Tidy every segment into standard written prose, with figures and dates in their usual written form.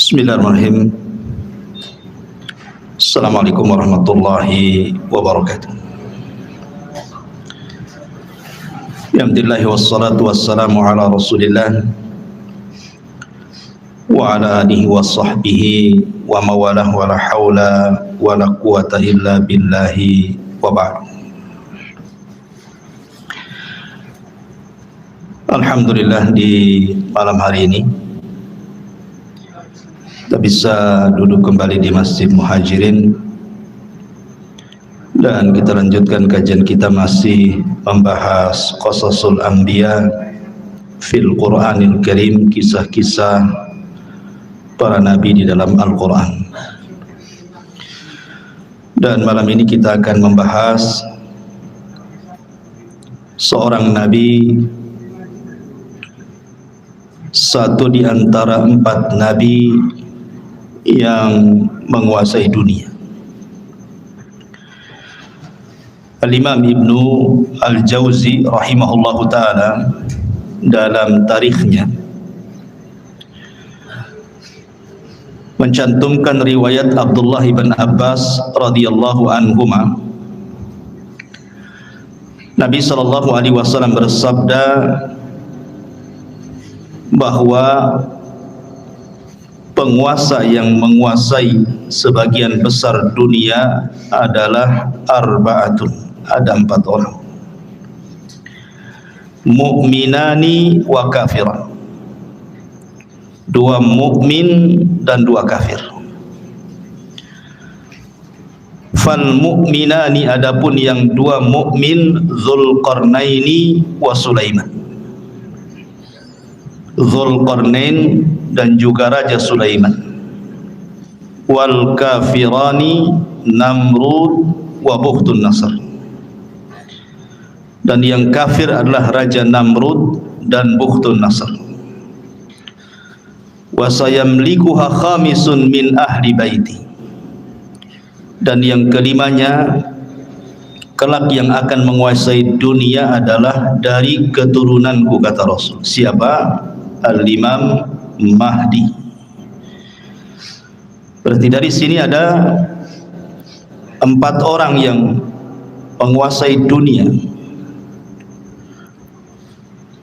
Bismillahirrahmanirrahim. Assalamualaikum warahmatullahi wabarakatuh. Alhamdulillah wassalatu wassalamu ala Rasulillah wa ala alihi wa sahbihi wa mawalah wa la hawla wa la quwata illa billahi wa ba'd. Alhamdulillah, di malam hari ini kita bisa duduk kembali di Masjid Muhajirin dan kita lanjutkan kajian kita masih membahas Qasasul Anbiya fil Qur'anil Karim, kisah-kisah para nabi di dalam Al-Quran. Dan malam ini kita akan membahas seorang nabi, satu di antara 4 nabi yang menguasai dunia. Al-Imam Ibnu Al-Jauzi rahimahullahu ta'ala dalam tarikhnya mencantumkan riwayat Abdullah ibn Abbas radhiyallahu anhuma. Nabi sallallahu alaihi wasallam bersabda bahwa penguasa yang menguasai sebagian besar dunia adalah arba'atun, ada 4 orang. Mu'minani wa kafiran, 2 mukmin dan 2 kafir. Fal mu'minani, adapun yang 2 mukmin, Dzulqarnaini wa Sulaiman, Dzulqarnain dan juga Raja Sulaiman. Wal kafirani Namrud wa Bukhtun Nasr, dan yang kafir adalah Raja Namrud dan Bukhtun Nasr. Wa sayamlikuha khamisun min ahli baiti, dan yang kelimanya kelak yang akan menguasai dunia adalah dari keturunanku, kata Rasul. Siapa? Al-Imam Mahdi. Berarti dari sini ada 4 orang yang menguasai dunia.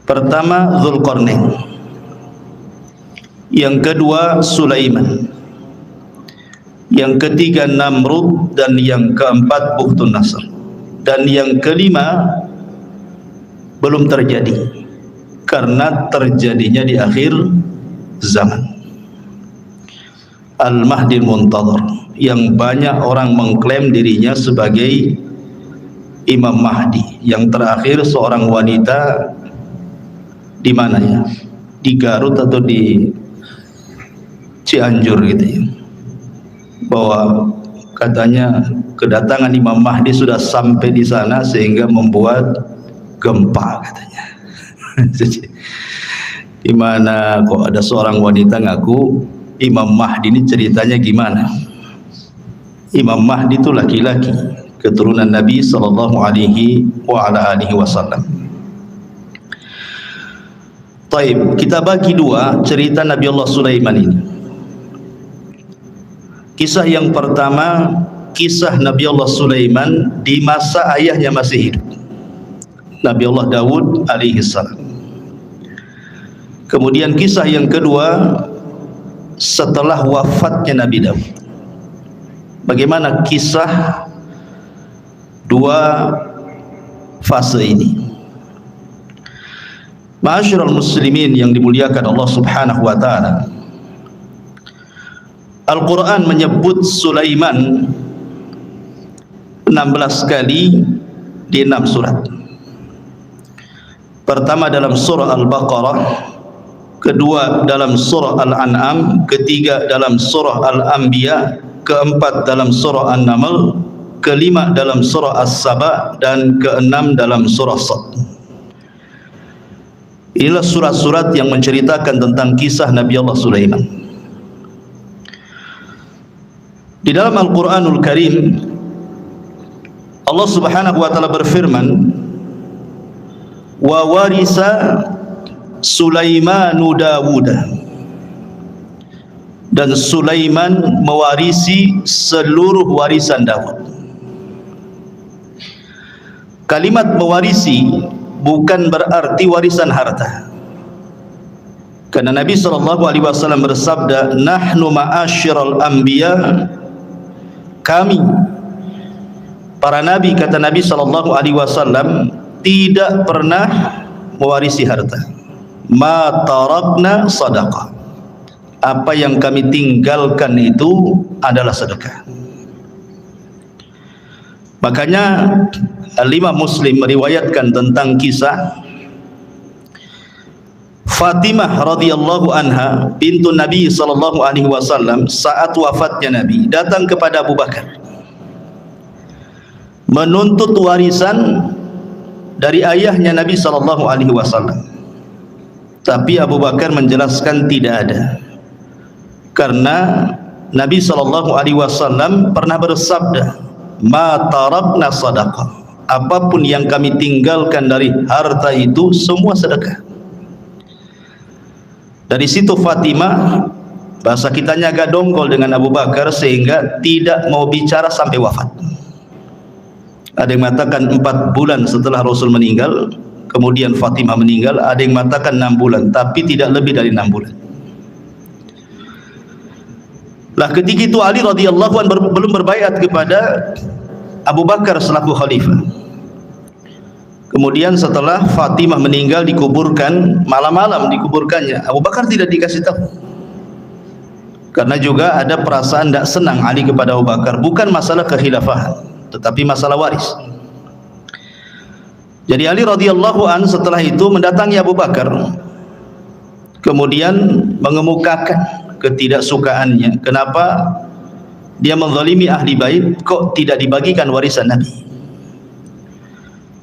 Pertama Dzulqarnain, yang kedua Sulaiman, yang ketiga Namrud, dan yang keempat Bukhtun Nasr, dan yang kelima belum terjadi karena terjadinya di akhir zaman. Al-Mahdi Muntadhar, yang banyak orang mengklaim dirinya sebagai Imam Mahdi. Yang terakhir seorang wanita di mana ya? Di Garut atau di Cianjur gitu ya, bahwa katanya kedatangan Imam Mahdi sudah sampai di sana sehingga membuat gempa katanya. Gimana kok ada seorang wanita ngaku Imam Mahdi, ini ceritanya gimana? Imam Mahdi itu laki-laki, keturunan Nabi sallallahu alaihi wa ala alihi wasallam. Taib, kita bagi 2 cerita Nabi Allah Sulaiman ini. Kisah yang pertama, kisah Nabi Allah Sulaiman di masa ayahnya masih hidup, Nabi Allah Daud alaihi salam. Kemudian kisah yang kedua setelah wafatnya Nabi Daud. Bagaimana kisah 2 fase ini? Ma'asyiral muslimin yang dimuliakan Allah Subhanahu wa taala, Al-Quran menyebut Sulaiman 16 kali di 6 surat. Pertama dalam surah Al-Baqarah, kedua dalam surah Al-An'am, ketiga dalam surah Al-Anbiya, keempat dalam surah An-Naml, kelima dalam surah As-Saba, dan keenam dalam surah Sad. Inilah surat-surat yang menceritakan tentang kisah Nabi Allah Sulaiman. Di dalam Al-Quranul Karim, Allah Subhanahu wa ta'ala berfirman, wa warisa Sulaimanu Dawuda, dan Sulaiman mewarisi seluruh warisan Daud. Kalimat mewarisi bukan berarti warisan harta. Karena Nabi SAW bersabda, nahnu ma'asyiral anbiya, kami para nabi, kata Nabi SAW, tidak pernah mewarisi harta. Ma tarakna sadaqah, apa yang kami tinggalkan itu adalah sedekah. Makanya Imam Muslim meriwayatkan tentang kisah Fatimah radhiyallahu anha bintu Nabi sallallahu alaihi wasallam. Saat wafatnya Nabi, datang kepada Abu Bakar menuntut warisan dari ayahnya Nabi sallallahu alaihi wasallam. Tapi Abu Bakar menjelaskan tidak ada, karena Nabi sallallahu alaihi wasallam pernah bersabda, ma tarakna sadaqah, apapun yang kami tinggalkan dari harta itu semua sedekah. Dari situ Fatimah, bahasa kitanya agak dongkol dengan Abu Bakar, sehingga tidak mau bicara sampai wafat. Ada yang mengatakan 4 bulan setelah Rasul meninggal, kemudian Fatimah meninggal. Ada yang mengatakan 6 bulan, tapi tidak lebih dari 6 bulan. Lah ketika itu Ali radhiyallahu anhu belum berbaiat kepada Abu Bakar selaku khalifah. Kemudian setelah Fatimah meninggal, dikuburkan, malam-malam dikuburkannya, Abu Bakar tidak dikasih tahu. Karena juga ada perasaan tidak senang Ali kepada Abu Bakar, bukan masalah kekhilafahan, tetapi masalah waris. Jadi Ali radhiyallahu anhu setelah itu mendatangi Abu Bakar, kemudian mengemukakan ketidaksukaannya, kenapa dia menzalimi ahli bait, kok tidak dibagikan warisan Nabi.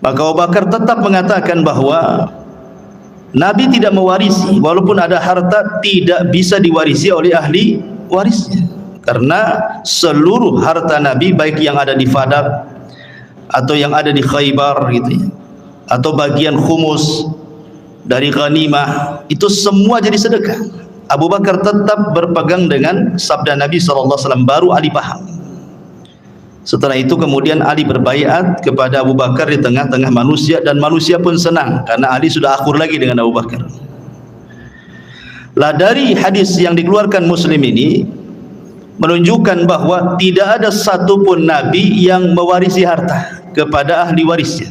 Maka Abu Bakar tetap mengatakan bahwa Nabi tidak mewarisi, walaupun ada harta tidak bisa diwarisi oleh ahli warisnya, karena seluruh harta Nabi, baik yang ada di Fadak atau yang ada di Khaybar gitu ya, atau bagian khumus dari ghanimah, itu semua jadi sedekah. Abu Bakar tetap berpegang dengan sabda Nabi SAW, baru Ali paham. Setelah itu kemudian Ali berbaiat kepada Abu Bakar di tengah-tengah manusia, dan manusia pun senang karena Ali sudah akur lagi dengan Abu Bakar. Lah dari hadis yang dikeluarkan Muslim ini menunjukkan bahwa tidak ada satupun Nabi yang mewarisi harta kepada ahli warisnya.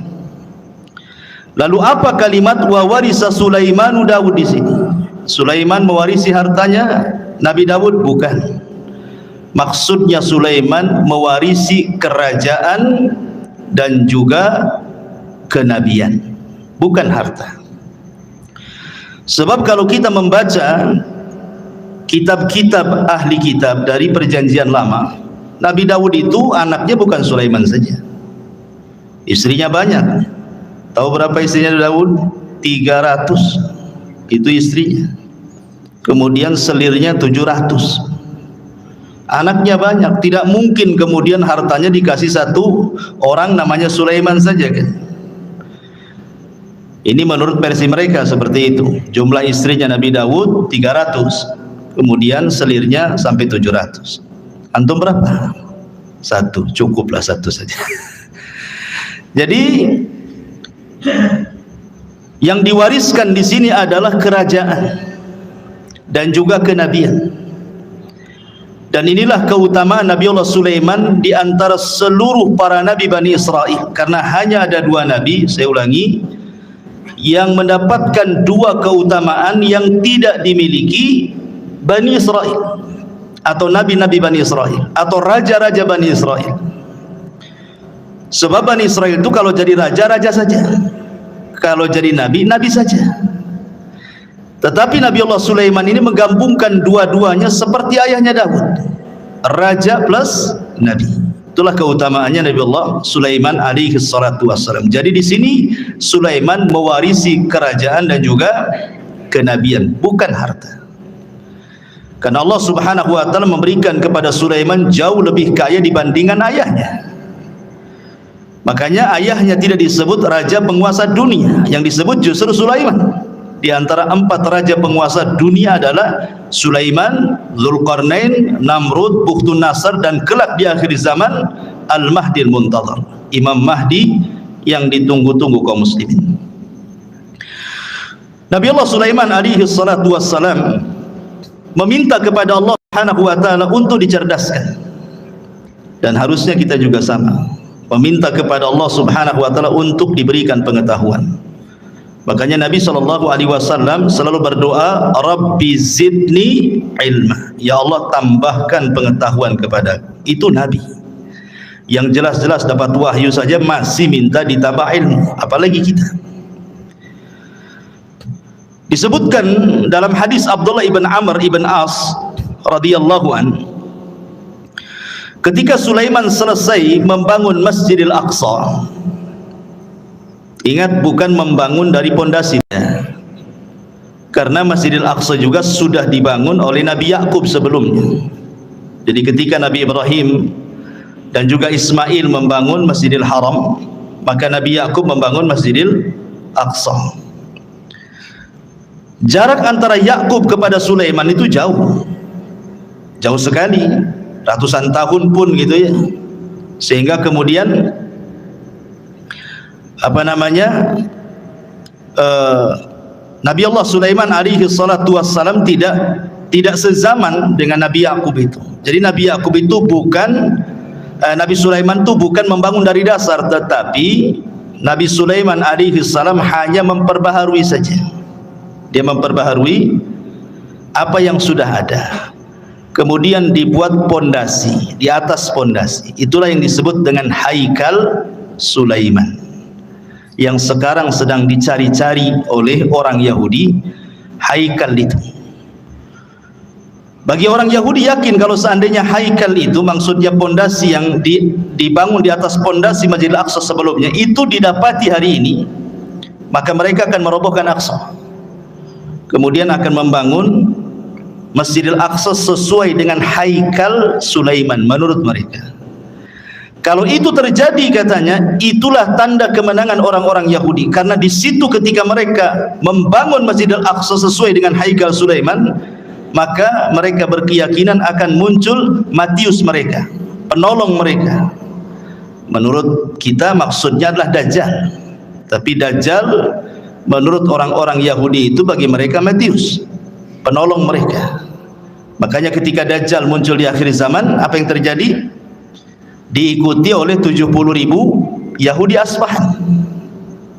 Lalu apa kalimat wa warisa Sulaimanu Daud di sini? Sulaiman mewarisi hartanya Nabi Daud? Bukan. Maksudnya Sulaiman mewarisi kerajaan dan juga kenabian, bukan harta. Sebab kalau kita membaca kitab-kitab ahli kitab dari perjanjian lama, Nabi Daud itu anaknya bukan Sulaiman saja, istrinya banyak. Tahu berapa istrinya Daud? 300 itu istrinya. Kemudian selirnya 700. Anaknya banyak, tidak mungkin kemudian hartanya dikasih satu orang namanya Sulaiman saja kan. Ini menurut versi mereka seperti itu. Jumlah istrinya Nabi Daud 300, kemudian selirnya sampai 700. Antum berapa? Satu, cukuplah satu saja. Jadi yang diwariskan di sini adalah kerajaan dan juga kenabian. Dan inilah keutamaan Nabi Allah Sulaiman di antara seluruh para nabi Bani Israel, karena hanya ada 2 nabi, saya ulangi, yang mendapatkan 2 keutamaan yang tidak dimiliki Bani Israel, atau nabi-nabi Bani Israel, atau raja-raja Bani Israel. Sebab Bani Israel itu kalau jadi raja, raja saja, kalau jadi nabi, nabi saja. Tetapi Nabi Allah Sulaiman ini menggabungkan dua-duanya seperti ayahnya Daud, raja plus nabi. Itulah keutamaannya Nabi Allah Sulaiman alaihi salatu wassalam. Jadi di sini Sulaiman mewarisi kerajaan dan juga kenabian, bukan harta. Karena Allah Subhanahu wa taala memberikan kepada Sulaiman jauh lebih kaya dibandingkan ayahnya. Makanya ayahnya tidak disebut raja penguasa dunia, yang disebut justru Sulaiman. di antara 4 raja penguasa dunia adalah Sulaiman, Zulkarnain, Namrud, Bukhtun Nasr, dan kelak di akhir zaman Al-Mahdi Al-Muntadhar, Imam Mahdi yang ditunggu-tunggu kaum muslimin. Nabi Allah Sulaiman alaihi salatu wassalam meminta kepada Allah Subhanahu wa taala untuk dicerdaskan, dan harusnya kita juga sama, meminta kepada Allah Subhanahu wa taala untuk diberikan pengetahuan. Makanya Nabi SAW selalu berdoa, Rabbi zidni ilma, ya Allah tambahkan pengetahuan kepada. Itu Nabi yang jelas-jelas dapat wahyu saja masih minta ditambah ilmu, apalagi kita. Disebutkan dalam hadis Abdullah ibn Amr ibn As radhiyallahu an, ketika Sulaiman selesai membangun Masjidil Aqsa, ingat bukan membangun dari pondasinya, karena Masjidil Aqsa juga sudah dibangun oleh Nabi Yakub sebelumnya. Jadi ketika Nabi Ibrahim dan juga Ismail membangun Masjidil Haram, maka Nabi Yakub membangun Masjidil Aqsa. Jarak antara Yakub kepada Sulaiman itu jauh sekali, ratusan tahun pun gitu ya, sehingga kemudian Nabi Allah Sulaiman alaihi salatu wassalam tidak sezaman dengan Nabi Yakub itu. Jadi Nabi Yakub itu Nabi Sulaiman itu bukan membangun dari dasar, tetapi Nabi Sulaiman alaihi salam hanya memperbaharui saja. Dia memperbaharui apa yang sudah ada, kemudian dibuat pondasi, di atas pondasi itulah yang disebut dengan Haikal Sulaiman, yang sekarang sedang dicari-cari oleh orang Yahudi. Haikal itu, bagi orang Yahudi yakin kalau seandainya Haikal itu maksudnya pondasi yang dibangun di atas pondasi Masjidil Aqsa sebelumnya itu didapati hari ini, maka mereka akan merobohkan Aqsa, kemudian akan membangun Masjidil Aqsa sesuai dengan Haikal Sulaiman menurut mereka. Kalau itu terjadi, katanya, itulah tanda kemenangan orang-orang Yahudi, karena di situ ketika mereka membangun Masjidil Aqsa sesuai dengan Haikal Sulaiman, maka mereka berkeyakinan akan muncul Matius mereka, penolong mereka. Menurut kita maksudnya adalah Dajjal, tapi Dajjal menurut orang-orang Yahudi itu bagi mereka Matius, penolong mereka. Makanya ketika Dajjal muncul di akhir zaman, apa yang terjadi? Diikuti oleh 70.000 Yahudi Asbahan.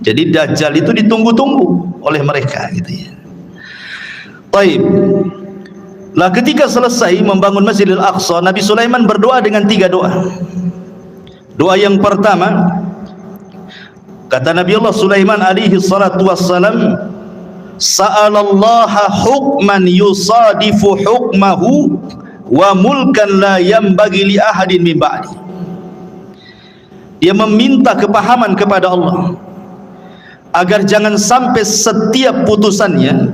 Jadi Dajjal itu ditunggu-tunggu oleh mereka gitu ya. Baik. Lah ketika selesai membangun Masjidil Aqsa, Nabi Sulaiman berdoa dengan 3 doa. Doa yang pertama, kata Nabi Allah Sulaiman alaihi salatu wassalam, sa'alallaha hukman yusadifu hukmahu wa mulkan la yanbaghi li ahadin min ba'di. Dia meminta kepahaman kepada Allah agar jangan sampai setiap putusannya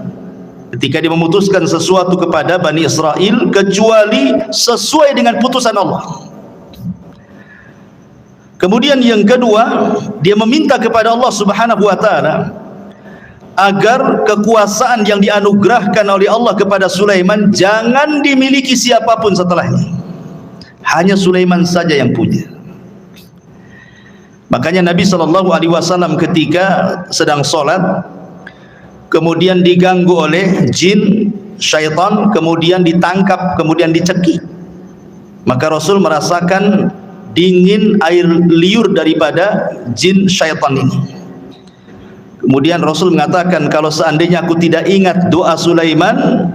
ketika dia memutuskan sesuatu kepada Bani Israel kecuali sesuai dengan putusan Allah. Kemudian yang kedua, dia meminta kepada Allah Subhanahu wa taala agar kekuasaan yang dianugerahkan oleh Allah kepada Sulaiman jangan dimiliki siapapun setelahnya, hanya Sulaiman saja yang punya. Makanya Nabi SAW ketika sedang sholat, kemudian diganggu oleh jin, syaitan, kemudian ditangkap, kemudian dicekik, maka Rasul merasakan dingin air liur daripada jin syaitan ini. Kemudian Rasul mengatakan, kalau seandainya aku tidak ingat doa Sulaiman,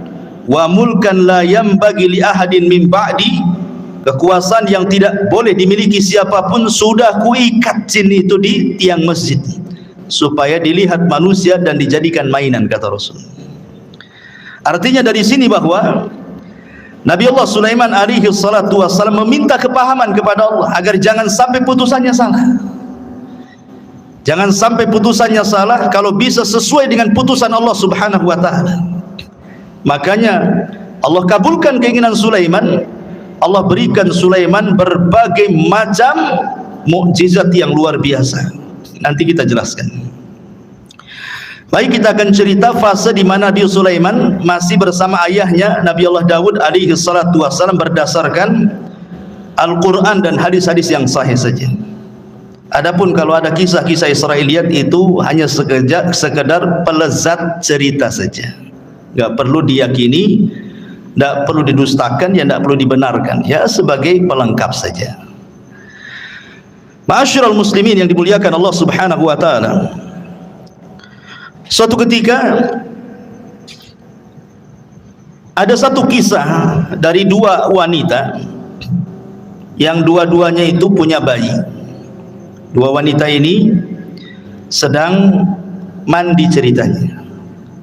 wa mulkan la yanbaghi li ahadin min ba'di, kekuasaan yang tidak boleh dimiliki siapapun, sudah kuikat jin itu di tiang masjid supaya dilihat manusia dan dijadikan mainan, kata Rasul. Artinya dari sini bahwa Nabi Allah Sulaiman alaihi salatu wassalam meminta kepahaman kepada Allah agar jangan sampai putusannya salah. Jangan sampai putusannya salah, kalau bisa sesuai dengan putusan Allah Subhanahu wa taala. Makanya Allah kabulkan keinginan Sulaiman. Allah berikan Sulaiman berbagai macam mukjizat yang luar biasa. Nanti kita jelaskan. Baik, kita akan cerita fase di mana Nabi Sulaiman masih bersama ayahnya Nabi Allah Daud alaihi salatu wassalam berdasarkan Al-Quran dan hadis-hadis yang sahih saja. Adapun kalau ada kisah-kisah Israiliyat itu hanya sekedar pelezat cerita saja, enggak perlu diyakini, enggak perlu didustakan, ya enggak perlu dibenarkan, ya sebagai pelengkap saja. Ma'asyiral muslimin yang dimuliakan Allah Subhanahu wa taala. Suatu ketika ada satu kisah dari dua wanita yang dua-duanya itu punya bayi. Dua wanita ini sedang mandi ceritanya.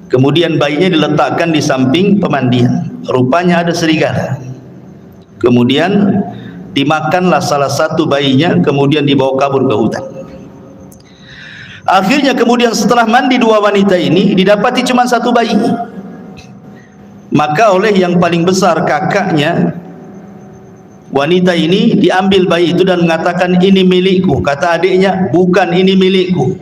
Kemudian bayinya diletakkan di samping pemandian. Rupanya ada serigala. Kemudian dimakanlah salah satu bayinya, kemudian dibawa kabur ke hutan. Akhirnya kemudian setelah mandi dua wanita ini didapati cuma satu bayi. Maka oleh yang paling besar kakaknya wanita ini diambil bayi itu dan mengatakan, ini milikku. Kata adiknya, bukan, ini milikku.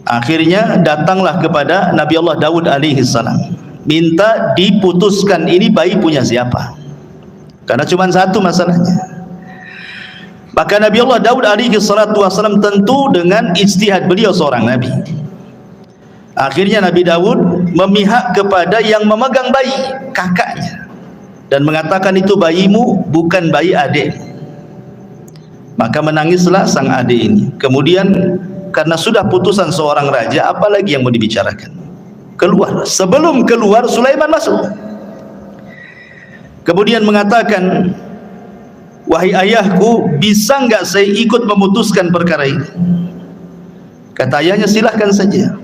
Akhirnya datanglah kepada Nabi Allah Daud alaihi salam, minta diputuskan ini bayi punya siapa, karena cuma satu masalahnya. Maka Nabi Allah Daud alaihi salatu wassalam tentu dengan ijtihad beliau seorang nabi, akhirnya Nabi Daud memihak kepada yang memegang bayi, kakaknya, dan mengatakan itu bayimu, bukan bayi adik. Maka menangislah sang adik ini. Kemudian karena sudah putusan seorang raja, apalagi yang mau dibicarakan, keluar. Sebelum keluar Sulaiman masuk, kemudian mengatakan, wahai ayahku, bisa enggak saya ikut memutuskan perkara ini? Kata ayahnya, silahkan saja.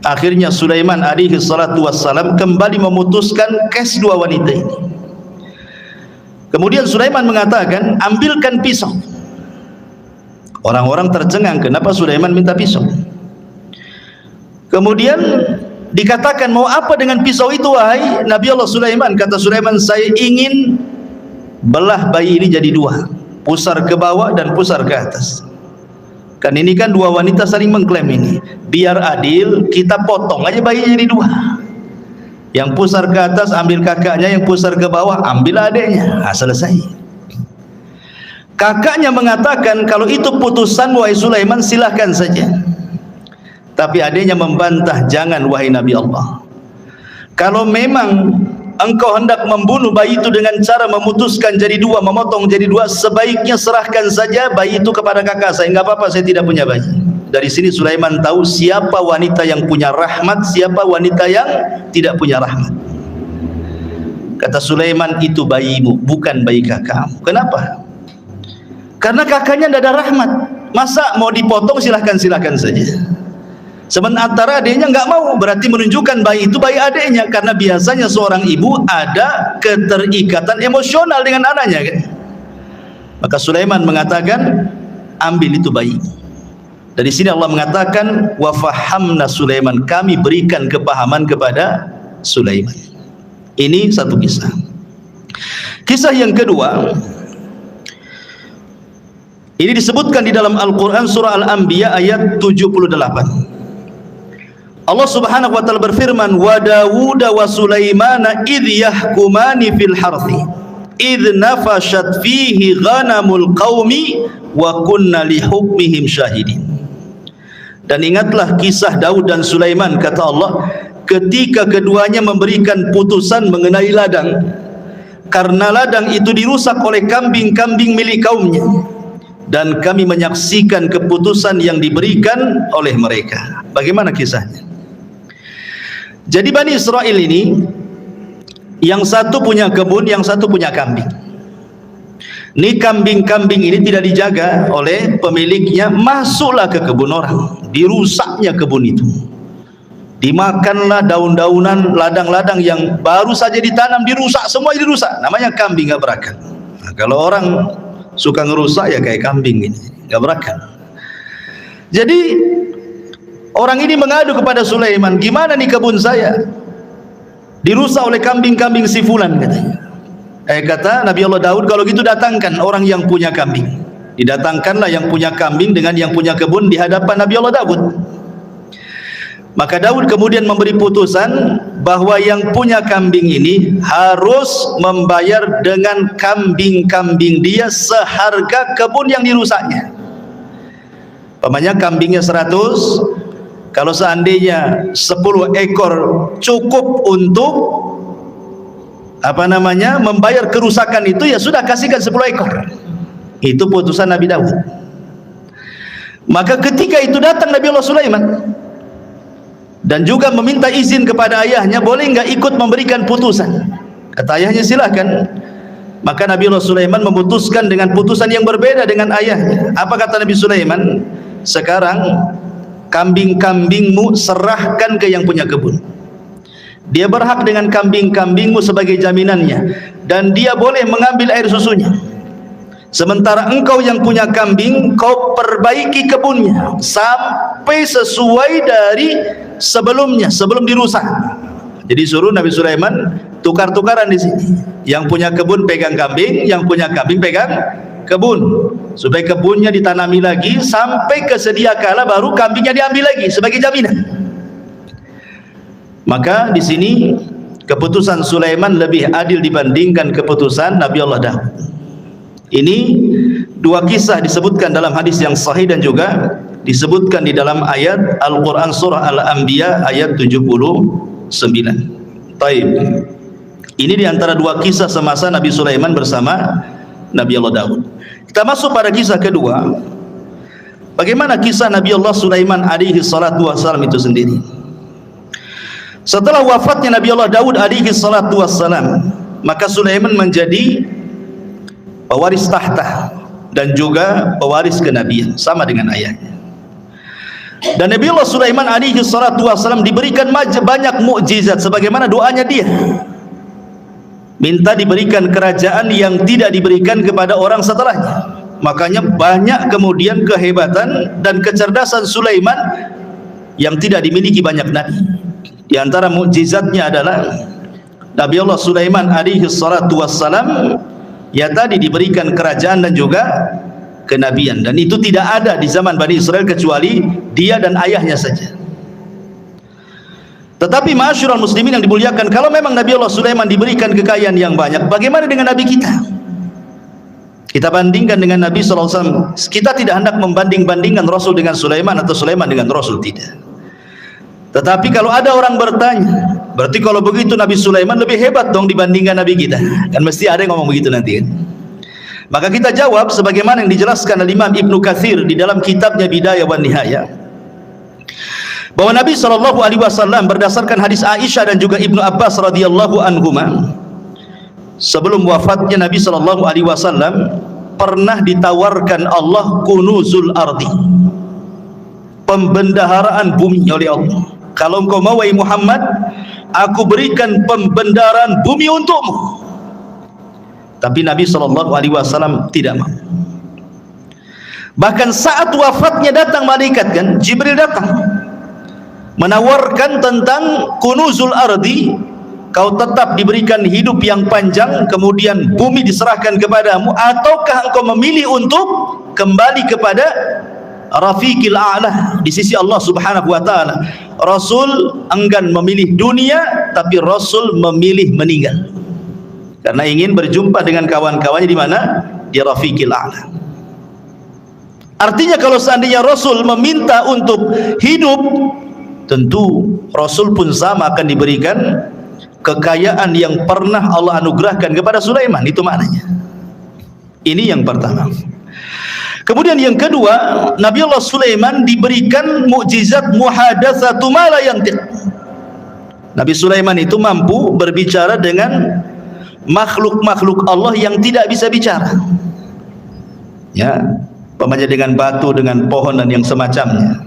Akhirnya Sulaiman alaihi salatu wassalam kembali memutuskan kes dua wanita ini. Kemudian Sulaiman mengatakan, ambilkan pisau. Orang-orang tercengang, kenapa Sulaiman minta pisau? Kemudian dikatakan, mau apa dengan pisau itu wahai Nabi Allah Sulaiman? Kata Sulaiman, saya ingin belah bayi ini jadi dua, pusar ke bawah dan pusar ke atas. Kan ini kan dua wanita saling mengklaim ini, biar adil kita potong aja bayinya jadi dua. Yang pusar ke atas ambil kakaknya, yang pusar ke bawah ambil adiknya. Nah, selesai. Kakaknya mengatakan, kalau itu putusan wahai Sulaiman silahkan saja. Tapi adiknya membantah, jangan wahai Nabi Allah. Kalau memang engkau hendak membunuh bayi itu dengan cara memutuskan jadi dua, memotong jadi dua, sebaiknya serahkan saja bayi itu kepada kakak saya. Enggak apa-apa, saya tidak punya bayi. Dari sini Sulaiman tahu siapa wanita yang punya rahmat, siapa wanita yang tidak punya rahmat. Kata Sulaiman, itu bayimu, bukan bayi kakakmu. Kenapa? Karena kakaknya tidak ada rahmat. Masa mau dipotong, silahkan saja. Sementara adiknya enggak mau, berarti menunjukkan bayi itu bayi adiknya. Karena biasanya seorang ibu ada keterikatan emosional dengan anaknya kan? Maka Sulaiman mengatakan, ambil itu bayi. Dari sini Allah mengatakan, wa fahamna Sulaiman, kami berikan kepahaman kepada Sulaiman. Ini satu kisah. Kisah yang kedua, ini disebutkan di dalam Al-Quran surah Al-Anbiya ayat 78. Allah Subhanahu wa taala berfirman, wa Dawud wa Sulaimana idh yahkumani fil harthi idh nafashat fihi ghanamul qaumi wa kunna li hukmihim syahidin. Dan ingatlah kisah Daud dan Sulaiman, kata Allah, ketika keduanya memberikan putusan mengenai ladang, karena ladang itu dirusak oleh kambing-kambing milik kaumnya, dan kami menyaksikan keputusan yang diberikan oleh mereka. Bagaimana kisahnya? Jadi Bani Israel ini, yang satu punya kebun, yang satu punya kambing. Ini kambing-kambing ini tidak dijaga oleh pemiliknya, masuklah ke kebun orang, dirusaknya kebun itu, dimakanlah daun-daunan, ladang-ladang yang baru saja ditanam, dirusak, semua dirusak. Namanya kambing gak berakal. Nah, kalau orang suka ngerusak ya kayak kambing ini, gak berakal. Jadi orang ini mengadu kepada Sulaiman, gimana nih kebun saya dirusak oleh kambing-kambing si fulan, katanya. Kata Nabi Allah Daud, kalau gitu datangkan orang yang punya kambing. Didatangkanlah yang punya kambing dengan yang punya kebun di hadapan Nabi Allah Daud. Maka Daud kemudian memberi putusan bahwa yang punya kambing ini harus membayar dengan kambing-kambing dia seharga kebun yang dirusaknya. Pamannya kambingnya 100, kalau seandainya 10 ekor cukup untuk membayar kerusakan itu, ya sudah, kasihkan 10 ekor. Itu putusan Nabi Daud. Maka ketika itu datang Nabi Allah Sulaiman dan juga meminta izin kepada ayahnya, boleh enggak ikut memberikan putusan? Kata ayahnya, silakan. Maka Nabi Allah Sulaiman memutuskan dengan putusan yang berbeda dengan ayahnya. Apa kata Nabi Sulaiman? Sekarang kambing-kambingmu serahkan ke yang punya kebun. Dia berhak dengan kambing-kambingmu sebagai jaminannya, dan dia boleh mengambil air susunya. Sementara engkau yang punya kambing, kau perbaiki kebunnya sampai sesuai dari sebelumnya, sebelum dirusak. Jadi suruh Nabi Sulaiman tukar-tukaran di sini. Yang punya kebun pegang kambing, yang punya kambing pegang kebun, supaya kebunnya ditanami lagi sampai kesedia kala baru kambingnya diambil lagi sebagai jaminan. Maka di sini keputusan Sulaiman lebih adil dibandingkan keputusan Nabi Allah Daud. Ini dua kisah disebutkan dalam hadis yang sahih dan juga disebutkan di dalam ayat Al-Quran surah Al-Anbiya ayat 79. Taib. Ini diantara dua kisah semasa Nabi Sulaiman bersama Nabi Allah Daud. Kita masuk pada kisah kedua. Bagaimana kisah Nabi Allah Sulaiman alaihi salatu wassalam itu sendiri? Setelah wafatnya Nabi Allah Daud alaihi salatu wassalam, maka Sulaiman menjadi pewaris tahta dan juga pewaris kenabian sama dengan ayahnya. Dan Nabi Allah Sulaiman alaihi salatu wassalam diberikan banyak mukjizat sebagaimana doanya dia. Minta diberikan kerajaan yang tidak diberikan kepada orang setelahnya. Makanya banyak kemudian kehebatan dan kecerdasan Sulaiman yang tidak dimiliki banyak nabi. Di antara mukjizatnya adalah Nabi Allah Sulaiman alaihi salatu wassalam ya tadi diberikan kerajaan dan juga kenabian, dan itu tidak ada di zaman Bani Israel kecuali dia dan ayahnya saja. Tetapi ma'asyiral muslimin yang dimuliakan, kalau memang Nabi Allah Sulaiman diberikan kekayaan yang banyak, bagaimana dengan Nabi kita? Kita bandingkan dengan Nabi SAW. Kita tidak hendak membanding-bandingkan Rasul dengan Sulaiman atau Sulaiman dengan Rasul, tidak. Tetapi kalau ada orang bertanya, berarti kalau begitu Nabi Sulaiman lebih hebat dong dibandingkan Nabi kita. Kan mesti ada yang ngomong begitu nanti kan? Maka kita jawab sebagaimana yang dijelaskan oleh Imam Ibnu Katsir di dalam kitabnya Bidayah wan Nihayah, bahwa Nabi SAW berdasarkan hadis Aisyah dan juga Ibnu Abbas radhiyallahu anhuma, sebelum wafatnya Nabi SAW pernah ditawarkan Allah kunuzul ardi, pembendaharaan bumi oleh Allah. Kalau engkau mau wahai Muhammad, aku berikan pembendaharaan bumi untukmu. Tapi Nabi SAW tidak mau. Bahkan saat wafatnya datang malaikat, kan Jibril datang menawarkan tentang kunuzul ardi, kau tetap diberikan hidup yang panjang kemudian bumi diserahkan kepadamu, ataukah engkau memilih untuk kembali kepada Rafiqil A'la di sisi Allah Subhanahu wa taala. Rasul enggan memilih dunia, tapi Rasul memilih meninggal karena ingin berjumpa dengan kawan-kawannya di mana? Di Rafiqil A'la. Artinya kalau seandainya Rasul meminta untuk hidup, tentu Rasul pun sama akan diberikan kekayaan yang pernah Allah anugerahkan kepada Sulaiman. Itu maknanya. Ini yang pertama. Kemudian yang kedua, Nabi Allah Sulaiman diberikan mukjizat muhadatsatu ma la yantiq. Nabi Sulaiman itu mampu berbicara dengan makhluk-makhluk Allah yang tidak bisa bicara. Ya, umpamanya dengan batu, dengan pohon dan yang semacamnya.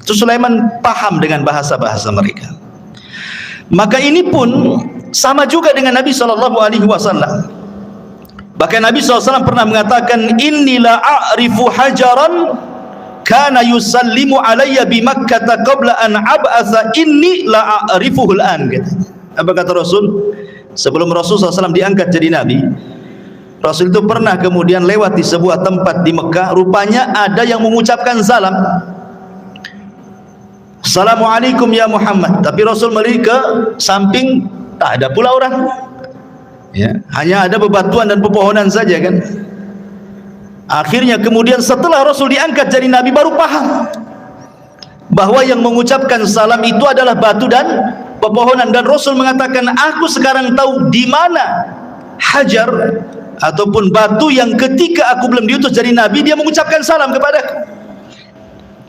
Itu Sulaiman paham dengan bahasa-bahasa mereka. Maka ini pun sama juga dengan Nabi SAW. Bahkan Nabi SAW pernah mengatakan, inni la a'rifu hajaran kana yusallimu alayya bi Makkah qabla an ab'atha inni la a'rifuhu al-an. Apa kata Rasul? Sebelum Rasul SAW diangkat jadi Nabi, Rasul itu pernah kemudian lewat di sebuah tempat di Mekah. Rupanya ada yang mengucapkan salam. Assalamualaikum ya Muhammad, tapi Rasul melihat ke samping, tak ada pula orang, ya, hanya ada bebatuan dan pepohonan saja kan. Akhirnya kemudian setelah Rasul diangkat jadi Nabi, baru paham bahwa yang mengucapkan salam itu adalah batu dan pepohonan. Dan Rasul mengatakan, aku sekarang tahu di mana hajar ataupun batu yang ketika aku belum diutus jadi Nabi dia mengucapkan salam kepadaku.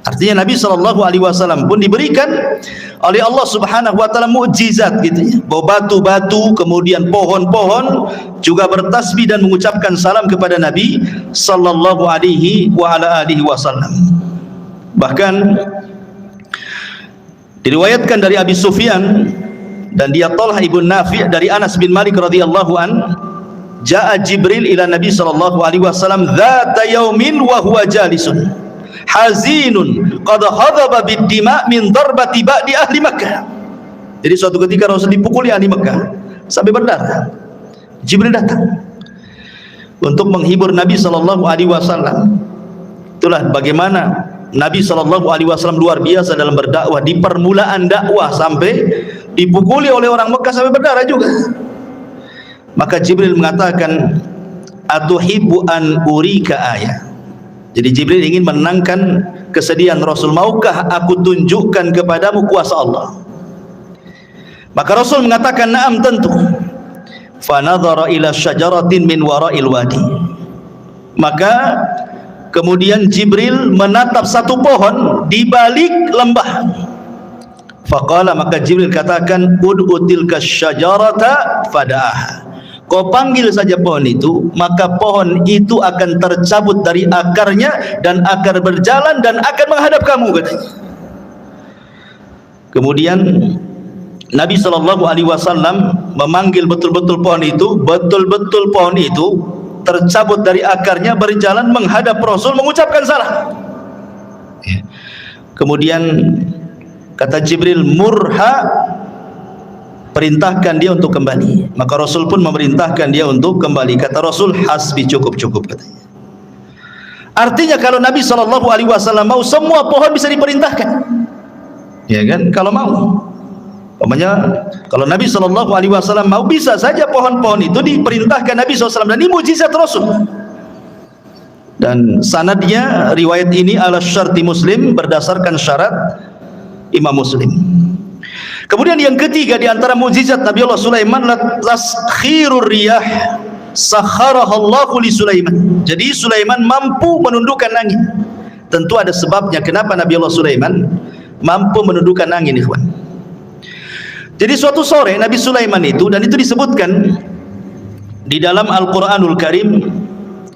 Artinya Nabi SAW pun diberikan oleh Allah Subhanahu Wa Taala mukjizat gitu ya, bahwa batu-batu kemudian pohon-pohon juga bertasbih dan mengucapkan salam kepada Nabi Sallallahu Alaihi Wasallam. Bahkan diriwayatkan dari Abi Sufyan dan dia Talha ibn Nafi' dari Anas bin Malik radhiyallahu an, jaa Jibril ila Nabi sallallahu alaihi wasallam dzata yaumin wa huwa jalisun hazinun qad hadaba bid-dima min darbati ba'di ahli Makkah. Jadi suatu ketika Rasul dipukuli ahli Makkah sampai berdarah. Jibril datang untuk menghibur Nabi sallallahu alaihi wasallam. Itulah bagaimana Nabi SAW luar biasa dalam berdakwah. Di permulaan dakwah sampai dipukuli oleh orang Mekah sampai berdarah juga. Maka Jibril mengatakan, atuhibbu an urika ayah. Jadi Jibril ingin menenangkan kesedihan Rasul. Maukah aku tunjukkan kepadamu kuasa Allah? Maka Rasul mengatakan, na'am, tentu. Fanadhara ila syajaratin min wara'il wadi. Maka kemudian Jibril menatap satu pohon di balik lembah. Faqala, maka Jibril katakan, ud'u tilka syajarata fada'ah. Kau panggil saja pohon itu, maka pohon itu akan tercabut dari akarnya dan akar berjalan dan akan menghadap kamu, katanya. Kemudian Nabi SAW memanggil betul-betul pohon itu, betul-betul pohon itu tercabut dari akarnya, berjalan menghadap Rasul mengucapkan salam. Kemudian kata Jibril, murha, perintahkan dia untuk kembali. Maka Rasul pun memerintahkan dia untuk kembali. Kata Rasul, hasbi, cukup, katanya. Artinya kalau Nabi SAW mau, semua pohon bisa diperintahkan, ya kan, kalau mau. Umpamanya kalau Nabi SAW mau, bisa saja pohon-pohon itu diperintahkan Nabi SAW. Dan ini mukjizat Rasul. Dan sanadnya riwayat ini ala syarti Muslim, berdasarkan syarat Imam Muslim. Kemudian yang ketiga di antara mukjizat Nabi Allah Sulaiman, taskhirur riyah sakharahallahu li Sulaiman. Jadi Sulaiman mampu menundukkan angin. Tentu ada sebabnya kenapa Nabi Allah Sulaiman mampu menundukkan angin, ikhwan. Jadi suatu sore Nabi Sulaiman itu, dan itu disebutkan di dalam Al-Quranul Karim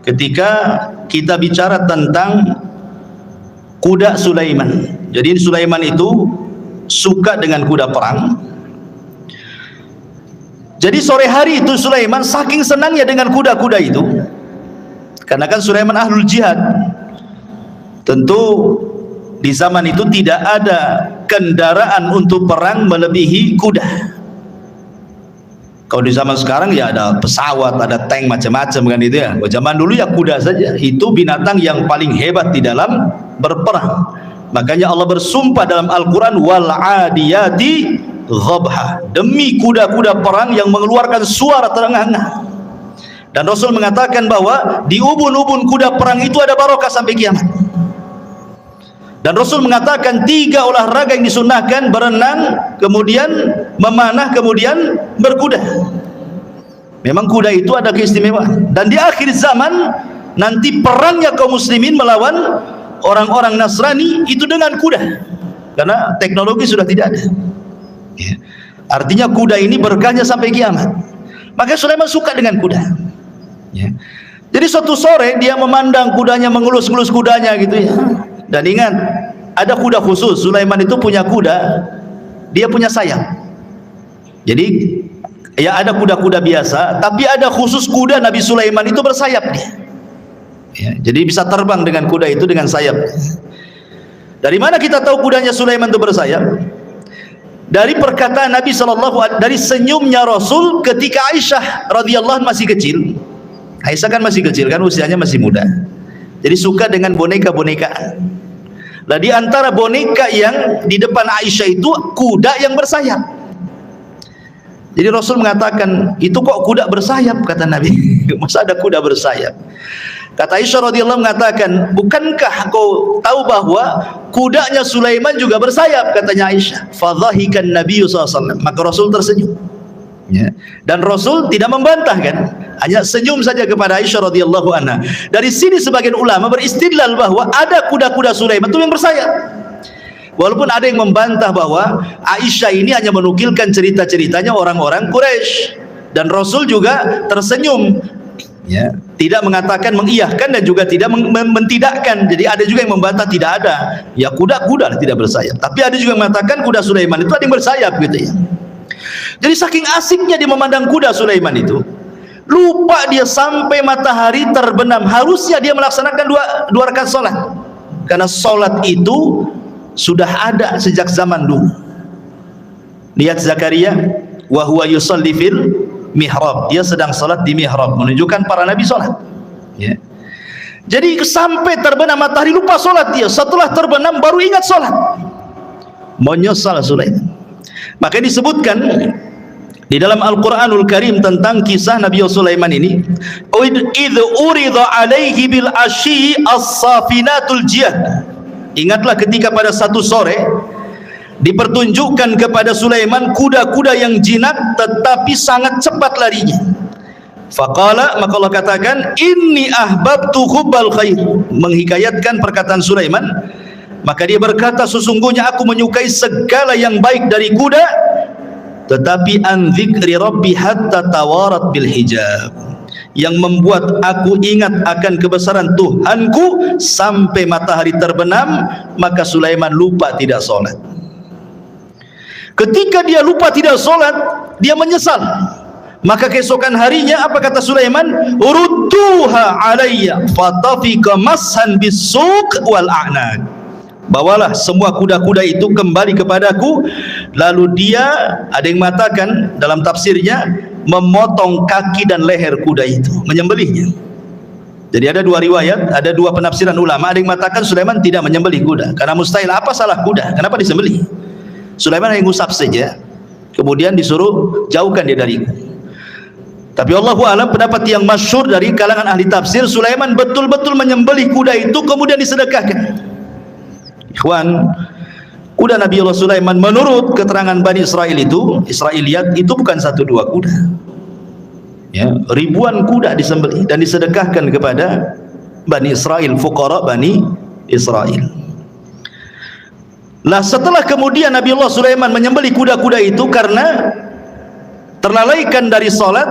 ketika kita bicara tentang kuda Sulaiman. Jadi Sulaiman itu suka dengan kuda perang. Jadi sore hari itu Sulaiman saking senangnya dengan kuda-kuda itu, karena kan Sulaiman ahlul jihad. Tentu di zaman itu tidak ada kendaraan untuk perang melebihi kuda. Kalau di zaman sekarang ya ada pesawat, ada tank, macam-macam kan itu ya. Zaman dulu ya kuda saja. Itu binatang yang paling hebat di dalam berperang. Makanya Allah bersumpah dalam Al-Quran, wal adiyati ghabha, demi kuda-kuda perang yang mengeluarkan suara terengah-engah. Dan Rasul mengatakan bahwa di ubun-ubun kuda perang itu ada barokah sampai kiamat. Dan Rasul mengatakan 3 olahraga yang disunahkan: berenang, kemudian memanah, kemudian berkuda. Memang kuda itu ada keistimewaan. Dan di akhir zaman nanti perangnya kaum muslimin melawan orang-orang Nasrani itu dengan kuda, karena teknologi sudah tidak ada. Artinya kuda ini berkahnya sampai kiamat. Maka Sulaiman suka dengan kuda. Jadi suatu sore dia memandang kudanya, mengelus-ngelus kudanya gitu ya. Dan ingat, ada kuda khusus. Sulaiman itu punya kuda, dia punya sayap. Jadi ya ada kuda-kuda biasa, tapi ada khusus kuda Nabi Sulaiman itu bersayap dia. Ya, jadi bisa terbang dengan kuda itu dengan sayap. Dari mana kita tahu kudanya Sulaiman itu bersayap? Dari perkataan Nabi SAW, dari senyumnya Rasul ketika Aisyah radhiyallahu anha masih kecil. Aisyah kan masih kecil kan, usianya masih muda. Jadi suka dengan boneka-bonekaan. Lah di antara boneka yang di depan Aisyah itu kuda yang bersayap. Jadi Rasul mengatakan, itu kok kuda bersayap, kata Nabi. Masa ada kuda bersayap? Kata Aisyah radhiyallahu mengatakan, bukankah kau tahu bahwa kudanya Sulaiman juga bersayap, katanya Aisyah. Fadhahikan Nabi SAW. Maka Rasul tersenyum. Ya. Dan Rasul tidak membantah kan, hanya senyum saja kepada Aisyah radhiyallahu anha. Dari sini sebagian ulama beristidlal bahwa ada kuda-kuda Sulaiman itu yang bersayap. Walaupun ada yang membantah bahwa Aisyah ini hanya menukilkan cerita-ceritanya orang-orang Quraisy, dan Rasul juga tersenyum, ya, tidak mengatakan mengiyahkan dan juga tidak mentidakkan. Jadi ada juga yang membantah tidak ada, ya kuda-kuda tidak bersayap. Tapi ada juga yang mengatakan kuda Sulaiman itu ada yang bersayap gitu ya. Jadi saking asiknya dia memandang kuda Sulaiman itu, lupa dia sampai matahari terbenam. Harusnya dia melaksanakan dua rakaat salat, karena salat itu sudah ada sejak zaman dulu. Lihat Zakaria, wa huwa yusalli fil mihrab, dia sedang salat di mihrab, menunjukkan para nabi salat, ya. Jadi sampai terbenam matahari lupa salat dia, setelah terbenam baru ingat salat, menyesal Sulaiman. Maka disebutkan di dalam Al-Quranul Karim tentang kisah Nabi Sulaiman ini, idh urida alaihi bil asyi as-safinatul jiyad. Ingatlah ketika pada satu sore dipertunjukkan kepada Sulaiman kuda-kuda yang jinak tetapi sangat cepat larinya. Faqala, maka Allah katakan, inni ahbabtu hubbal khair, menghikayatkan perkataan Sulaiman. Maka dia berkata, sesungguhnya aku menyukai segala yang baik dari kuda, tetapi an dzikri rabbi hatta tawarat bil hijab, yang membuat aku ingat akan kebesaran Tuhanku sampai matahari terbenam. Maka Sulaiman lupa tidak solat. Ketika dia lupa tidak solat, dia menyesal. Maka keesokan harinya apa kata Sulaiman? Urudduha alayya fatafika mashan bisuq wal a'naq. Bawalah semua kuda-kuda itu kembali kepadaku. Lalu dia, ada yang mengatakan dalam tafsirnya, memotong kaki dan leher kuda itu, menyembelihnya. Jadi ada dua riwayat, ada dua penafsiran ulama. Ada yang mengatakan Sulaiman tidak menyembelih kuda, karena mustahil, apa salah kuda, kenapa disembelih? Sulaiman hanya ngusap saja, kemudian disuruh jauhkan dia dariku. Tapi Allahu a'lam, pendapat yang masyhur dari kalangan ahli tafsir, Sulaiman betul-betul menyembelih kuda itu kemudian disedekahkan. Ikhwan, kuda Nabi Allah Sulaiman menurut keterangan Bani Israel itu, Israiliyat, itu bukan satu dua kuda, ya, ribuan kuda disembelih dan disedekahkan kepada Bani Israel, fuqara Bani Israel. Lah setelah kemudian Nabi Allah Sulaiman menyembelih kuda-kuda itu karena terlalaikan dari salat,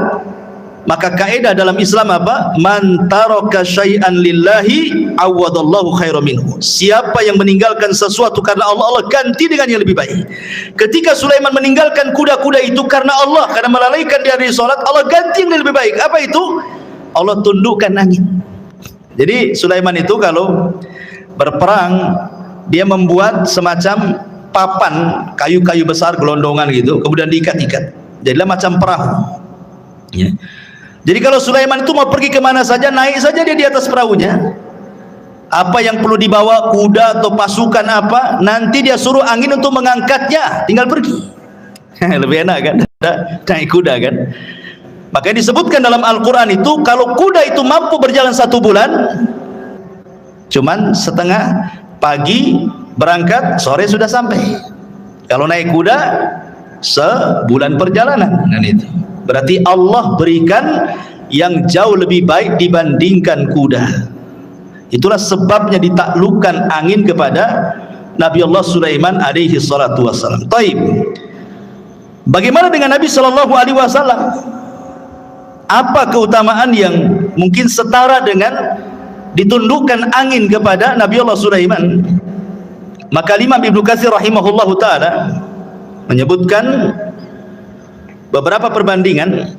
maka kaidah dalam Islam apa? Man taraka syai'an lillahi awadallahu khairan minhu. Siapa yang meninggalkan sesuatu karena Allah, Allah ganti dengan yang lebih baik. Ketika Sulaiman meninggalkan kuda-kuda itu karena Allah, karena melalaikan dia dari salat, Allah ganti yang lebih baik. Apa itu? Allah tundukkan angin. Jadi Sulaiman itu kalau berperang, dia membuat semacam papan kayu-kayu besar gelondongan gitu, kemudian diikat-ikat, jadilah macam perahu, ya. Jadi kalau Sulaiman itu mau pergi kemana saja, naik saja dia di atas perahunya. Apa yang perlu dibawa, kuda atau pasukan apa, nanti dia suruh angin untuk mengangkatnya, tinggal pergi. Lebih enak kan, naik kuda kan. Makanya disebutkan dalam Al-Quran itu, kalau kuda itu mampu berjalan 1 bulan, cuman setengah, pagi berangkat, sore sudah sampai. Kalau naik kuda, sebulan perjalanan, dan itu berarti Allah berikan yang jauh lebih baik dibandingkan kuda. Itulah sebabnya ditaklukkan angin kepada Nabi Allah Sulaiman alaihi salatu wassalam. Taib. Bagaimana dengan Nabi sallallahu alaihi wasallam? Apa keutamaan yang mungkin setara dengan ditundukkan angin kepada Nabi Allah Sulaiman? Maka Imam Ibnu Katsir rahimahullahu taala menyebutkan beberapa perbandingan.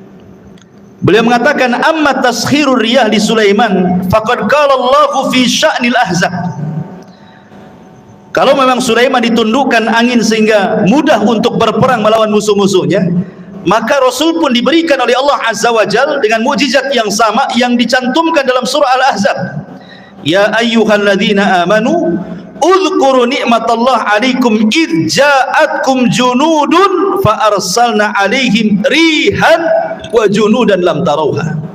Beliau mengatakan, amma taskhirur riyah li Sulaiman faqad qala Allahu fi sya'nil ahzab. Kalau memang Sulaiman ditundukkan angin sehingga mudah untuk berperang melawan musuh-musuhnya, maka Rasul pun diberikan oleh Allah Azza wa Jalla dengan mukjizat yang sama yang dicantumkan dalam surah Al-Ahzab. Ya ayyuhalladzina amanu Udhkuru ni'matallah alaikum id ja'atkum junudun fa arsalna alaihim rihan wa junudan lam tarauha.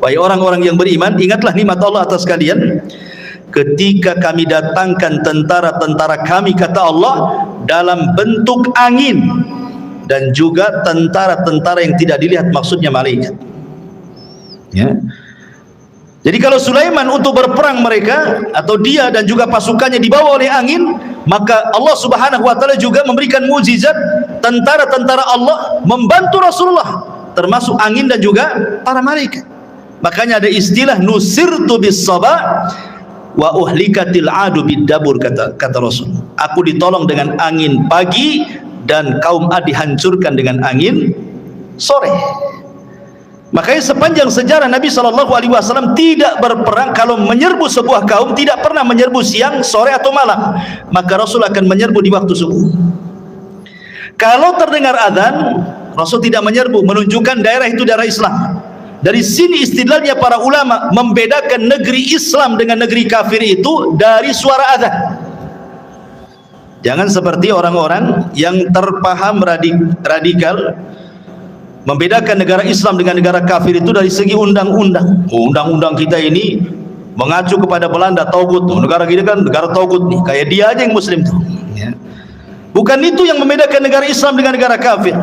Wahai orang-orang yang beriman, ingatlah nikmat Allah atas kalian ketika kami datangkan tentara-tentara kami, kata Allah, dalam bentuk angin, dan juga tentara-tentara yang tidak dilihat, maksudnya malaikat. Ya. Jadi kalau Sulaiman untuk berperang mereka, atau dia dan juga pasukannya dibawa oleh angin, maka Allah Subhanahu wa taala juga memberikan mukjizat, tentara-tentara Allah membantu Rasulullah, termasuk angin dan juga para malaikat. Makanya ada istilah nusirtu bis sabah wa uhlikatil adu bid dabur, kata Rasul. Aku ditolong dengan angin pagi dan kaum Ad dihancurkan dengan angin sore. Makanya sepanjang sejarah Nabi SAW tidak berperang. Kalau menyerbu sebuah kaum, tidak pernah menyerbu siang, sore atau malam, maka Rasul akan menyerbu di waktu subuh. Kalau terdengar azan, Rasul tidak menyerbu, menunjukkan daerah itu daerah Islam. Dari sini istidlalnya para ulama membedakan negeri Islam dengan negeri kafir itu dari suara azan. Jangan seperti orang-orang yang terpaham radikal membedakan negara Islam dengan negara kafir itu dari segi undang-undang. Undang-undang kita ini mengacu kepada Belanda, Taugut. Negara kita kan negara Taugut nih, kayak dia aja yang Muslim tuh. Ya. Bukan itu yang membedakan negara Islam dengan negara kafir.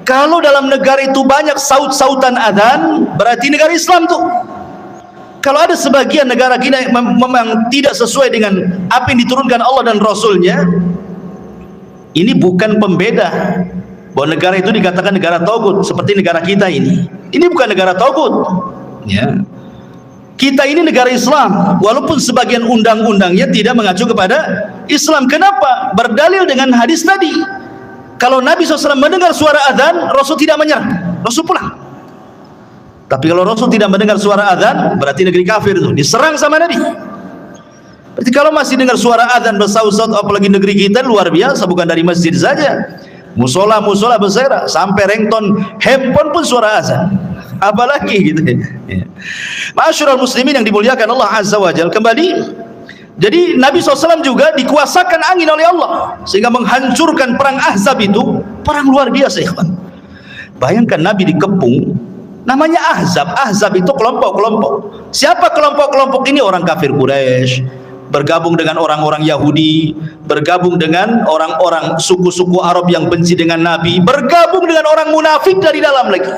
Kalau dalam negara itu banyak saut-sautan adzan, berarti negara Islam tuh. Kalau ada sebagian negara kita memang tidak sesuai dengan apa yang diturunkan Allah dan Rasulnya, ini bukan pembeda bahwa negara itu dikatakan negara taugut seperti negara kita ini. Ini bukan negara taugut. Ya. Kita ini negara Islam, walaupun sebagian undang-undangnya tidak mengacu kepada Islam. Kenapa? Berdalil dengan hadis tadi. Kalau Nabi SAW mendengar suara azan, Rasul tidak menyerang, Rasul pulang. Tapi kalau Rasul tidak mendengar suara azan, berarti negeri kafir itu diserang sama Nabi. Berarti kalau masih dengar suara azan bersaut-saut, apalagi negeri kita, luar biasa, bukan dari masjid saja, musola besar, sampai ringtone handphone pun suara azan, apalagi gitu. Ya. Ma'asyiral muslimin yang dimuliakan Allah Azza wa Jalla, kembali. Jadi Nabi SAW juga dikuasakan angin oleh Allah sehingga menghancurkan perang Ahzab itu, perang luar biasa, ikhwan. Bayangkan Nabi dikepung, namanya Ahzab. Ahzab itu kelompok-kelompok. Siapa kelompok-kelompok ini? Orang kafir Quraisy bergabung dengan orang-orang Yahudi, bergabung dengan orang-orang suku-suku Arab yang benci dengan Nabi, bergabung dengan orang munafik dari dalam lagi.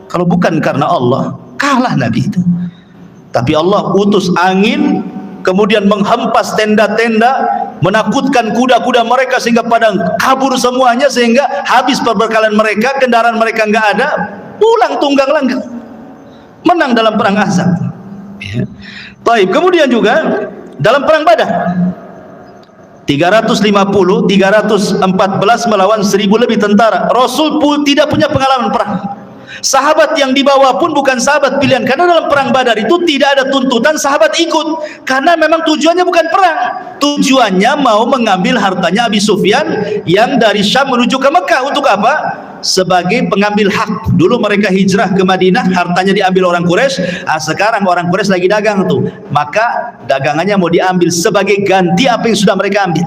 Kalau bukan karena Allah, kalah Nabi itu. Tapi Allah utus angin, kemudian menghempas tenda-tenda, menakutkan kuda-kuda mereka sehingga pada kabur semuanya, sehingga habis perbekalan mereka, kendaraan mereka enggak ada, pulang tunggang langgang, menang dalam perang Ahzab. Ya. Baik, kemudian juga dalam perang Badar 314 melawan 1000 lebih tentara. Rasul pun tidak punya pengalaman perang. Sahabat yang dibawa pun bukan sahabat pilihan, karena dalam perang Badar itu tidak ada tuntutan sahabat ikut, karena memang tujuannya bukan perang, tujuannya mau mengambil hartanya Abi Sufyan yang dari Syam menuju ke Mekah. Untuk apa? Sebagai pengambil hak. Dulu mereka hijrah ke Madinah, hartanya diambil orang Quraisy. Sekarang orang Quraisy lagi dagang tuh, maka dagangannya mau diambil sebagai ganti apa yang sudah mereka ambil.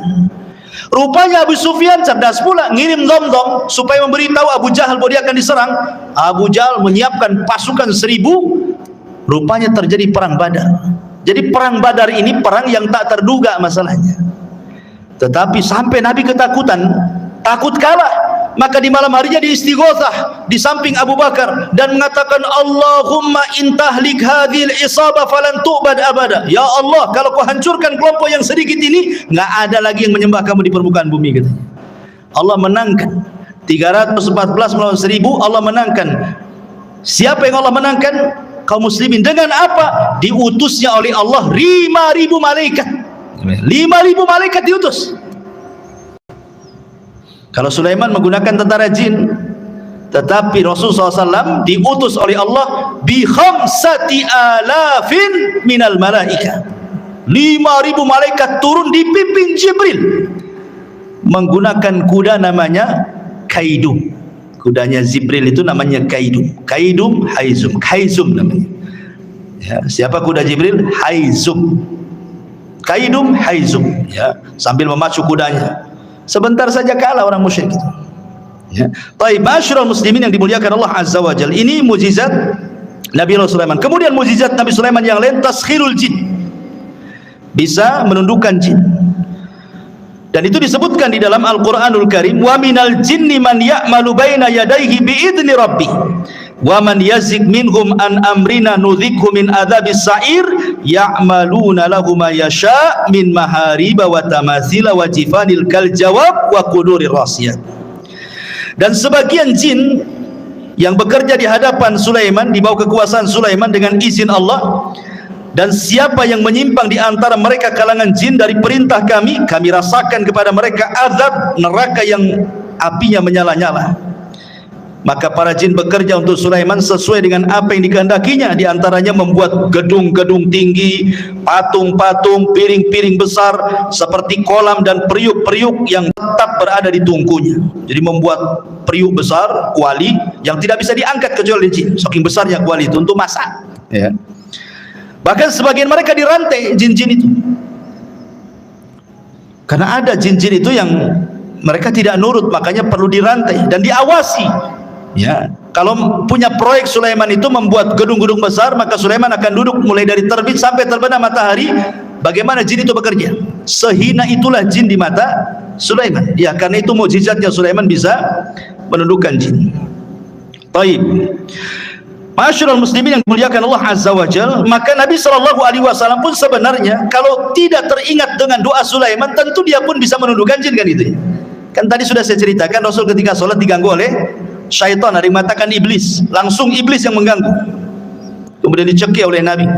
Rupanya Abu Sufyan cerdas pula, ngirim dom-dom supaya memberitahu Abu Jahal bahwa dia akan diserang. Abu Jahal menyiapkan pasukan 1000. Rupanya terjadi perang Badar. Jadi perang Badar ini perang yang tak terduga masalahnya. Tetapi sampai Nabi ketakutan, takut kalah. Maka di malam harinya diistighotsah di samping Abu Bakar dan mengatakan, Allahumma intahlik hadhil isabah falan tu'bad abada. Ya Allah, kalau kau hancurkan kelompok yang sedikit ini, nggak ada lagi yang menyembah kamu di permukaan bumi, katanya. Allah menangkan 314 melawan 1000. Allah menangkan. Siapa yang Allah menangkan? Kaum muslimin. Dengan apa? Diutusnya oleh Allah 5.000 malaikat. 5.000 malaikat diutus. Kalau Sulaiman menggunakan tentara jin, tetapi Rasulullah SAW diutus oleh Allah bi 5.000 minal malaika. 5.000 malaikat turun dipimpin Jibril menggunakan kuda namanya Kaidum. Kudanya Jibril itu namanya Kaidum. Kaidum, Haizum. Haizum namanya. Ya, siapa kuda Jibril? Haizum. kaidum haizum, ya, sambil memacu kudanya. Sebentar saja kalah orang musyrik itu. Ya. Baik, masyarul muslimin yang dimuliakan Allah Azza wa Jalla. Ini mukjizat Nabi Sulaiman. Kemudian mukjizat Nabi Sulaiman yang lain, taskhirul jin. Bisa menundukkan jin. Dan itu disebutkan di dalam Al-Qur'anul Karim, wa minal jinni man ya'malu baina yadayhi bi'idni rabbih wa man yazik minhum an amrina nudhikhu min adzabis sa'ir ya'maluna lahu ma yasha' min mahariba wa tamathila wa jifanil kal jawab wa qudurir rasiyat. Dan sebagian jin yang bekerja di hadapan Sulaiman, di bawah kekuasaan Sulaiman dengan izin Allah, dan siapa yang menyimpang di antara mereka kalangan jin dari perintah kami, kami rasakan kepada mereka azab neraka yang apinya menyala-nyala. Maka para jin bekerja untuk Sulaiman sesuai dengan apa yang dikehendakinya, di antaranya membuat gedung-gedung tinggi, patung-patung, piring-piring besar seperti kolam dan periuk-periuk yang tetap berada di tungkunya. Jadi membuat periuk besar, kuali yang tidak bisa diangkat kecuali jin, saking besarnya kuali itu untuk masak, ya. Bahkan sebagian mereka dirantai jin-jin itu, karena ada jin-jin itu yang mereka tidak nurut, makanya perlu dirantai dan diawasi, ya. Kalau punya proyek Sulaiman itu membuat gedung-gedung besar, maka Sulaiman akan duduk mulai dari terbit sampai terbenam matahari. Bagaimana jin itu bekerja? Sehina itulah jin di mata Sulaiman, ya. Karena itu mukjizatnya Sulaiman bisa menundukkan jin. Baik, masyarul muslimin yang dimuliakan Allah Azza wa Jalla, maka Nabi SAW pun sebenarnya kalau tidak teringat dengan doa Sulaiman, tentu dia pun bisa menundukkan jin, kan itu. Kan tadi sudah saya ceritakan, Rasul ketika sholat diganggu oleh syaitan, ada yang mengatakan iblis, langsung iblis yang mengganggu. Kemudian dicekik oleh Nabi.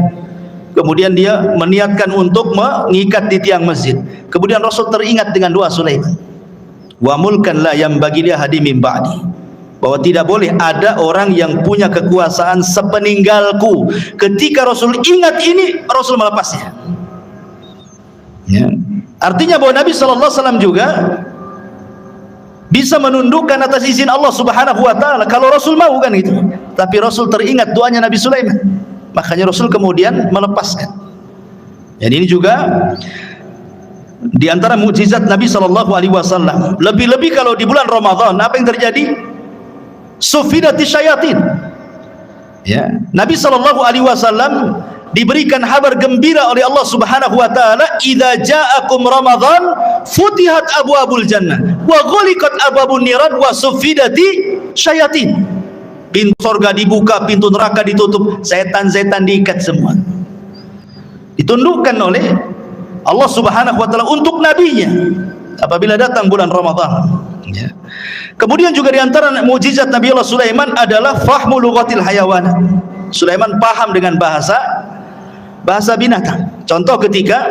Kemudian dia meniatkan untuk mengikat di tiang masjid. Kemudian Rasul teringat dengan doa Sulaiman. Wa mulkan la yambagi li ahadin min ba'di. Bahwa tidak boleh ada orang yang punya kekuasaan sepeninggalku. Ketika Rasul ingat ini, Rasul melepasnya, ya. Artinya bahwa Nabi SAW juga bisa menundukkan atas izin Allah Subhanahu wa ta'ala kalau Rasul mau, kan gitu. Tapi Rasul teringat doanya Nabi Sulaiman, makanya Rasul kemudian melepaskan. Dan ini juga di antara mukjizat Nabi SAW. Lebih-lebih kalau di bulan Ramadan, apa yang terjadi? Sufidati syayatin, ya. Nabi SAW diberikan kabar gembira oleh Allah Subhanahu wa taala, idza ja'akum ramadan futihat abwabul jannah wa ghuliqat abwabun niran wa sufidati syayatin. Pintu surga dibuka, pintu neraka ditutup, setan-setan diikat semua. Ditundukkan oleh Allah Subhanahu wa taala untuk nabinya apabila datang bulan Ramadan, ya. Kemudian juga di antara mukjizat Nabi Allah Sulaiman adalah fahmu lughatil hayawan. Sulaiman paham dengan bahasa binatang. Contoh ketika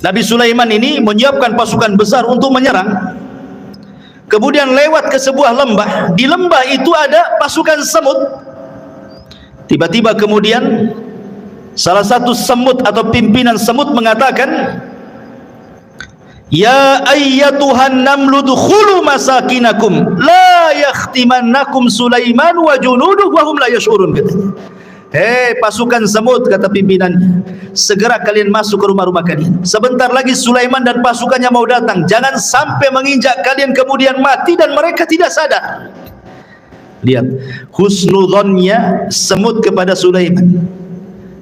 Nabi Sulaiman ini menyiapkan pasukan besar untuk menyerang, kemudian lewat ke sebuah lembah. Di lembah itu ada pasukan semut. Tiba-tiba kemudian salah satu semut atau pimpinan semut mengatakan, ya ayyatuhan namlu dukhulu masakinakum la yakhtimannakum Sulaiman wa junuduhu wa hum la yash'urun, katanya. Hei pasukan semut, kata pimpinannya, segera kalian masuk ke rumah-rumah kalian. Sebentar lagi Sulaiman dan pasukannya mau datang. Jangan sampai menginjak kalian kemudian mati dan mereka tidak sadar. Lihat husnudzonnya semut kepada Sulaiman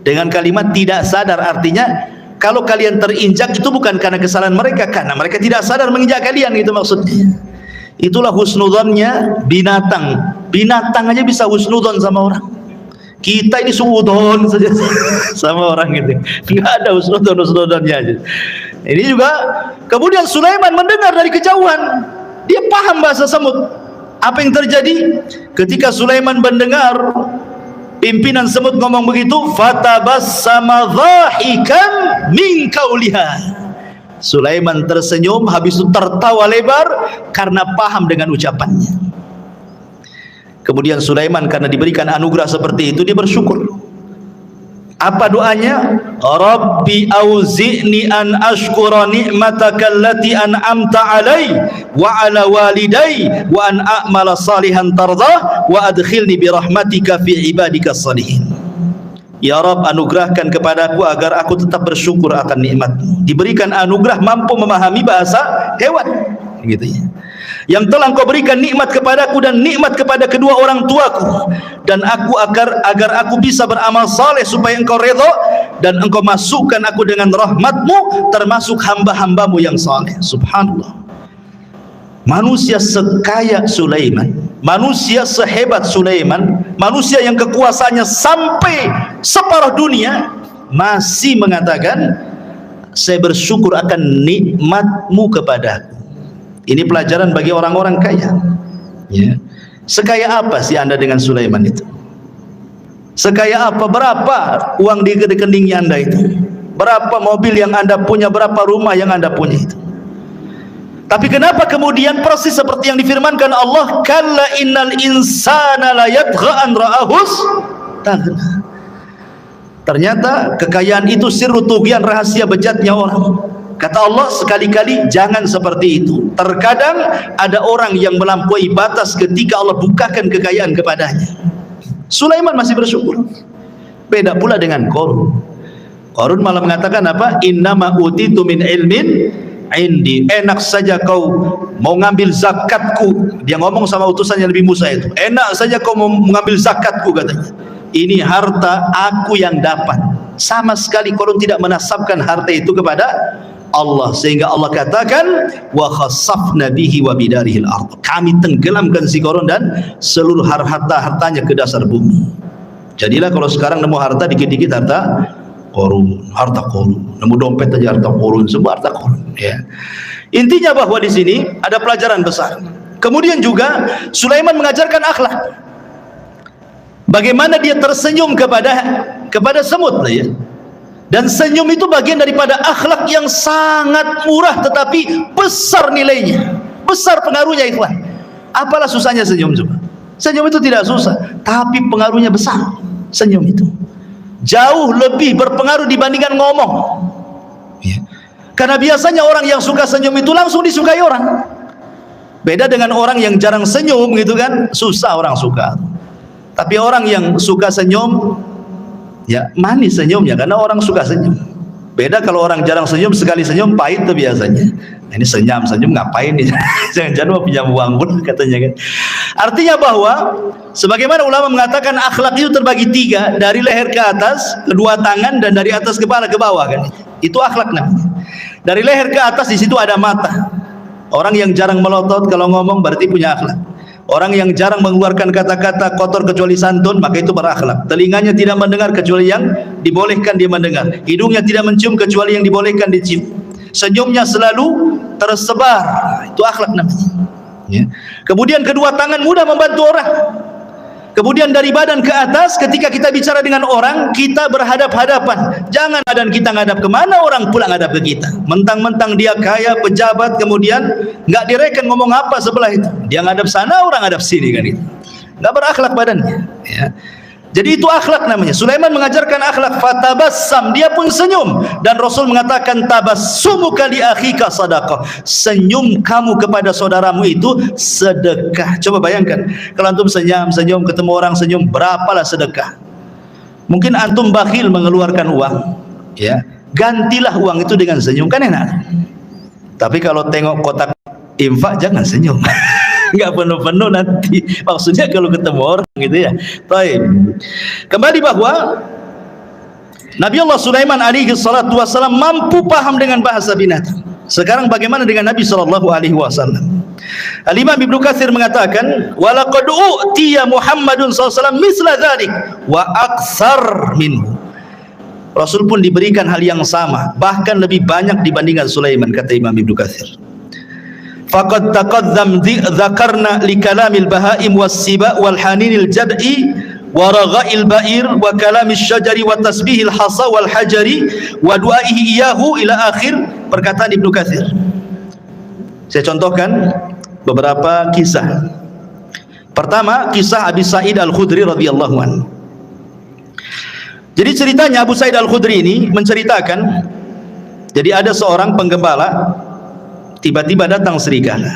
dengan kalimat tidak sadar. Artinya kalau kalian terinjak itu bukan karena kesalahan mereka, karena mereka tidak sadar menginjak kalian, itu maksudnya. Itulah husnudzonnya binatang. Binatang aja bisa husnudzon sama orang. Kita ini suudzon saja sama orang gitu. Enggak ada husnudzonnya. Ini juga kemudian Sulaiman mendengar dari kejauhan. Dia paham bahasa semut. Apa yang terjadi? Ketika Sulaiman mendengar pimpinan semut ngomong begitu, fatabassama dhahikan min qauliha. Sulaiman tersenyum, habis itu tertawa lebar karena paham dengan ucapannya. Kemudian Sulaiman karena diberikan anugerah seperti itu, dia bersyukur. Apa doanya? Rabbi auzi'ni an ashkura ni'mataka allati an'amta alai wa ala walidai wa an a'mala salihan tardah wa adkhilni bi rahmatika fi ibadika salihin. Ya Rabb, anugerahkan kepadaku agar aku tetap bersyukur akan nikmat-Mu. Diberikan anugerah mampu memahami bahasa hewan, gitu ya. Yang telah Engkau berikan nikmat kepadaku dan nikmat kepada kedua orang tuaku, dan aku agar aku bisa beramal saleh supaya Engkau redha, dan Engkau masukkan aku dengan rahmat-Mu termasuk hamba-hamba-Mu yang saleh. Subhanallah. Manusia sekaya Sulaiman, manusia sehebat Sulaiman, manusia yang kekuasaannya sampai separuh dunia, masih mengatakan, saya bersyukur akan nikmat-Mu kepadaku. Ini pelajaran bagi orang-orang kaya, ya. Sekaya apa sih Anda dengan Sulaiman itu? Sekaya apa? Berapa uang di rekeningnya Anda itu? Berapa mobil yang Anda punya? Berapa rumah yang Anda punya itu? Tapi kenapa kemudian persis seperti yang difirmankan Allah, kalla innal insana la yatgha an ra'ahus taghna. Ternyata kekayaan itu sirru tughyan, rahasia bejatnya orang. Kata Allah, sekali-kali jangan seperti itu. Terkadang ada orang yang melampaui batas ketika Allah bukakan kekayaan kepadanya. Sulaiman masih bersyukur. Beda pula dengan Qarun. Qarun malah mengatakan apa? Innama utitu min ilmin indi. Enak saja kau mau ngambil zakatku. Dia ngomong sama utusannya Nabi Musa itu. Enak saja kau mau mengambil zakatku, katanya. Ini harta aku yang dapat. Sama sekali Qarun tidak menasabkan harta itu kepada Allah, sehingga Allah katakan wa khassafna bihi wa bidarihil ardh. Kami tenggelamkan si Qarun dan seluruh harta-hartanya ke dasar bumi. Jadilah kalau sekarang nemu harta dikit-dikit harta Qarun, harta Qarun. Nemu dompet aja harta Qarun, semua harta Qarun, ya. Intinya bahwa di sini ada pelajaran besar. Kemudian juga Sulaiman mengajarkan akhlak. Bagaimana dia tersenyum kepada semut, ya. Dan senyum itu bagian daripada akhlak yang sangat murah tetapi besar nilainya, besar pengaruhnya, ikhwan. Apalah susahnya senyum coba? Senyum itu tidak susah, tapi pengaruhnya besar. Senyum itu jauh lebih berpengaruh dibandingkan ngomong, ya. Karena biasanya orang yang suka senyum itu langsung disukai orang. Beda dengan orang yang jarang senyum, gitu kan, susah orang suka. Tapi orang yang suka senyum, ya manis senyumnya, karena orang suka senyum. Beda kalau orang jarang senyum, sekali senyum pahit tuh biasanya. Nah, ini senyum ngapain nih? Jangan-jangan mau pinjam uang pun, katanya kan. Artinya bahwa sebagaimana ulama mengatakan akhlak itu terbagi tiga, dari leher ke atas, kedua tangan, dan dari atas kepala ke bawah, kan. Itu akhlak namanya. Dari leher ke atas di situ ada mata. Orang yang jarang melotot kalau ngomong berarti punya akhlak. Orang yang jarang mengeluarkan kata-kata kotor kecuali santun, maka itu berakhlak. Telinganya tidak mendengar kecuali yang dibolehkan dia mendengar. Hidungnya tidak mencium kecuali yang dibolehkan dicium. Senyumnya selalu tersebar. Itu akhlak namanya, ya. Kemudian kedua tangan mudah membantu orang. Kemudian dari badan ke atas, ketika kita bicara dengan orang, kita berhadap-hadapan. Jangan badan kita ngadap kemana, orang pula ngadap ke kita. Mentang-mentang dia kaya, pejabat, kemudian nggak direken ngomong apa sebelah itu. Dia ngadap sana, orang ngadap sini, kan itu. Nggak berakhlak badannya, ya. Jadi itu akhlak namanya. Sulaiman mengajarkan akhlak, fatabassam, dia pun senyum. Dan Rasul mengatakan tabassumuka li akhika sadaqah. Senyum kamu kepada saudaramu itu sedekah. Coba bayangkan, kalau antum senyum ketemu orang senyum, berapalah sedekah. Mungkin antum bakhil mengeluarkan uang, ya. Gantilah uang itu dengan senyum, kan enak. Tapi kalau tengok kotak infak jangan senyum. Enggak penuh-penuh nanti. Maksudnya kalau ketemu orang, gitu ya. Baik. Kembali bahwa Nabi Allah Sulaiman alaihi salatu wasallam mampu paham dengan bahasa binatang. Sekarang bagaimana dengan Nabi sallallahu alaihi wasallam? Al-Imam Ibnu Katsir mengatakan, "Wa laqad utiya Muhammadun sallallahu alaihi wasallam misla dzalik wa aktsar minhu." Rasul pun diberikan hal yang sama, bahkan lebih banyak dibandingkan Sulaiman, kata Imam Ibnu Katsir. Faqad taqaddam dzakarna li kalamil bahaim was-siba wal haninil jad'i wa ragha'il ba'ir wa kalamish syajari wa tasbihil hasa wal hajari wa du'aihi iyahu ila akhir perkataan Ibnu Katsir. Saya contohkan beberapa kisah. Pertama, kisah Abi Sa'id Al-Khudri radhiyallahu anhu. Jadi ceritanya Abu Sa'id Al-Khudri ini menceritakan, jadi ada seorang penggembala, tiba-tiba datang serigala.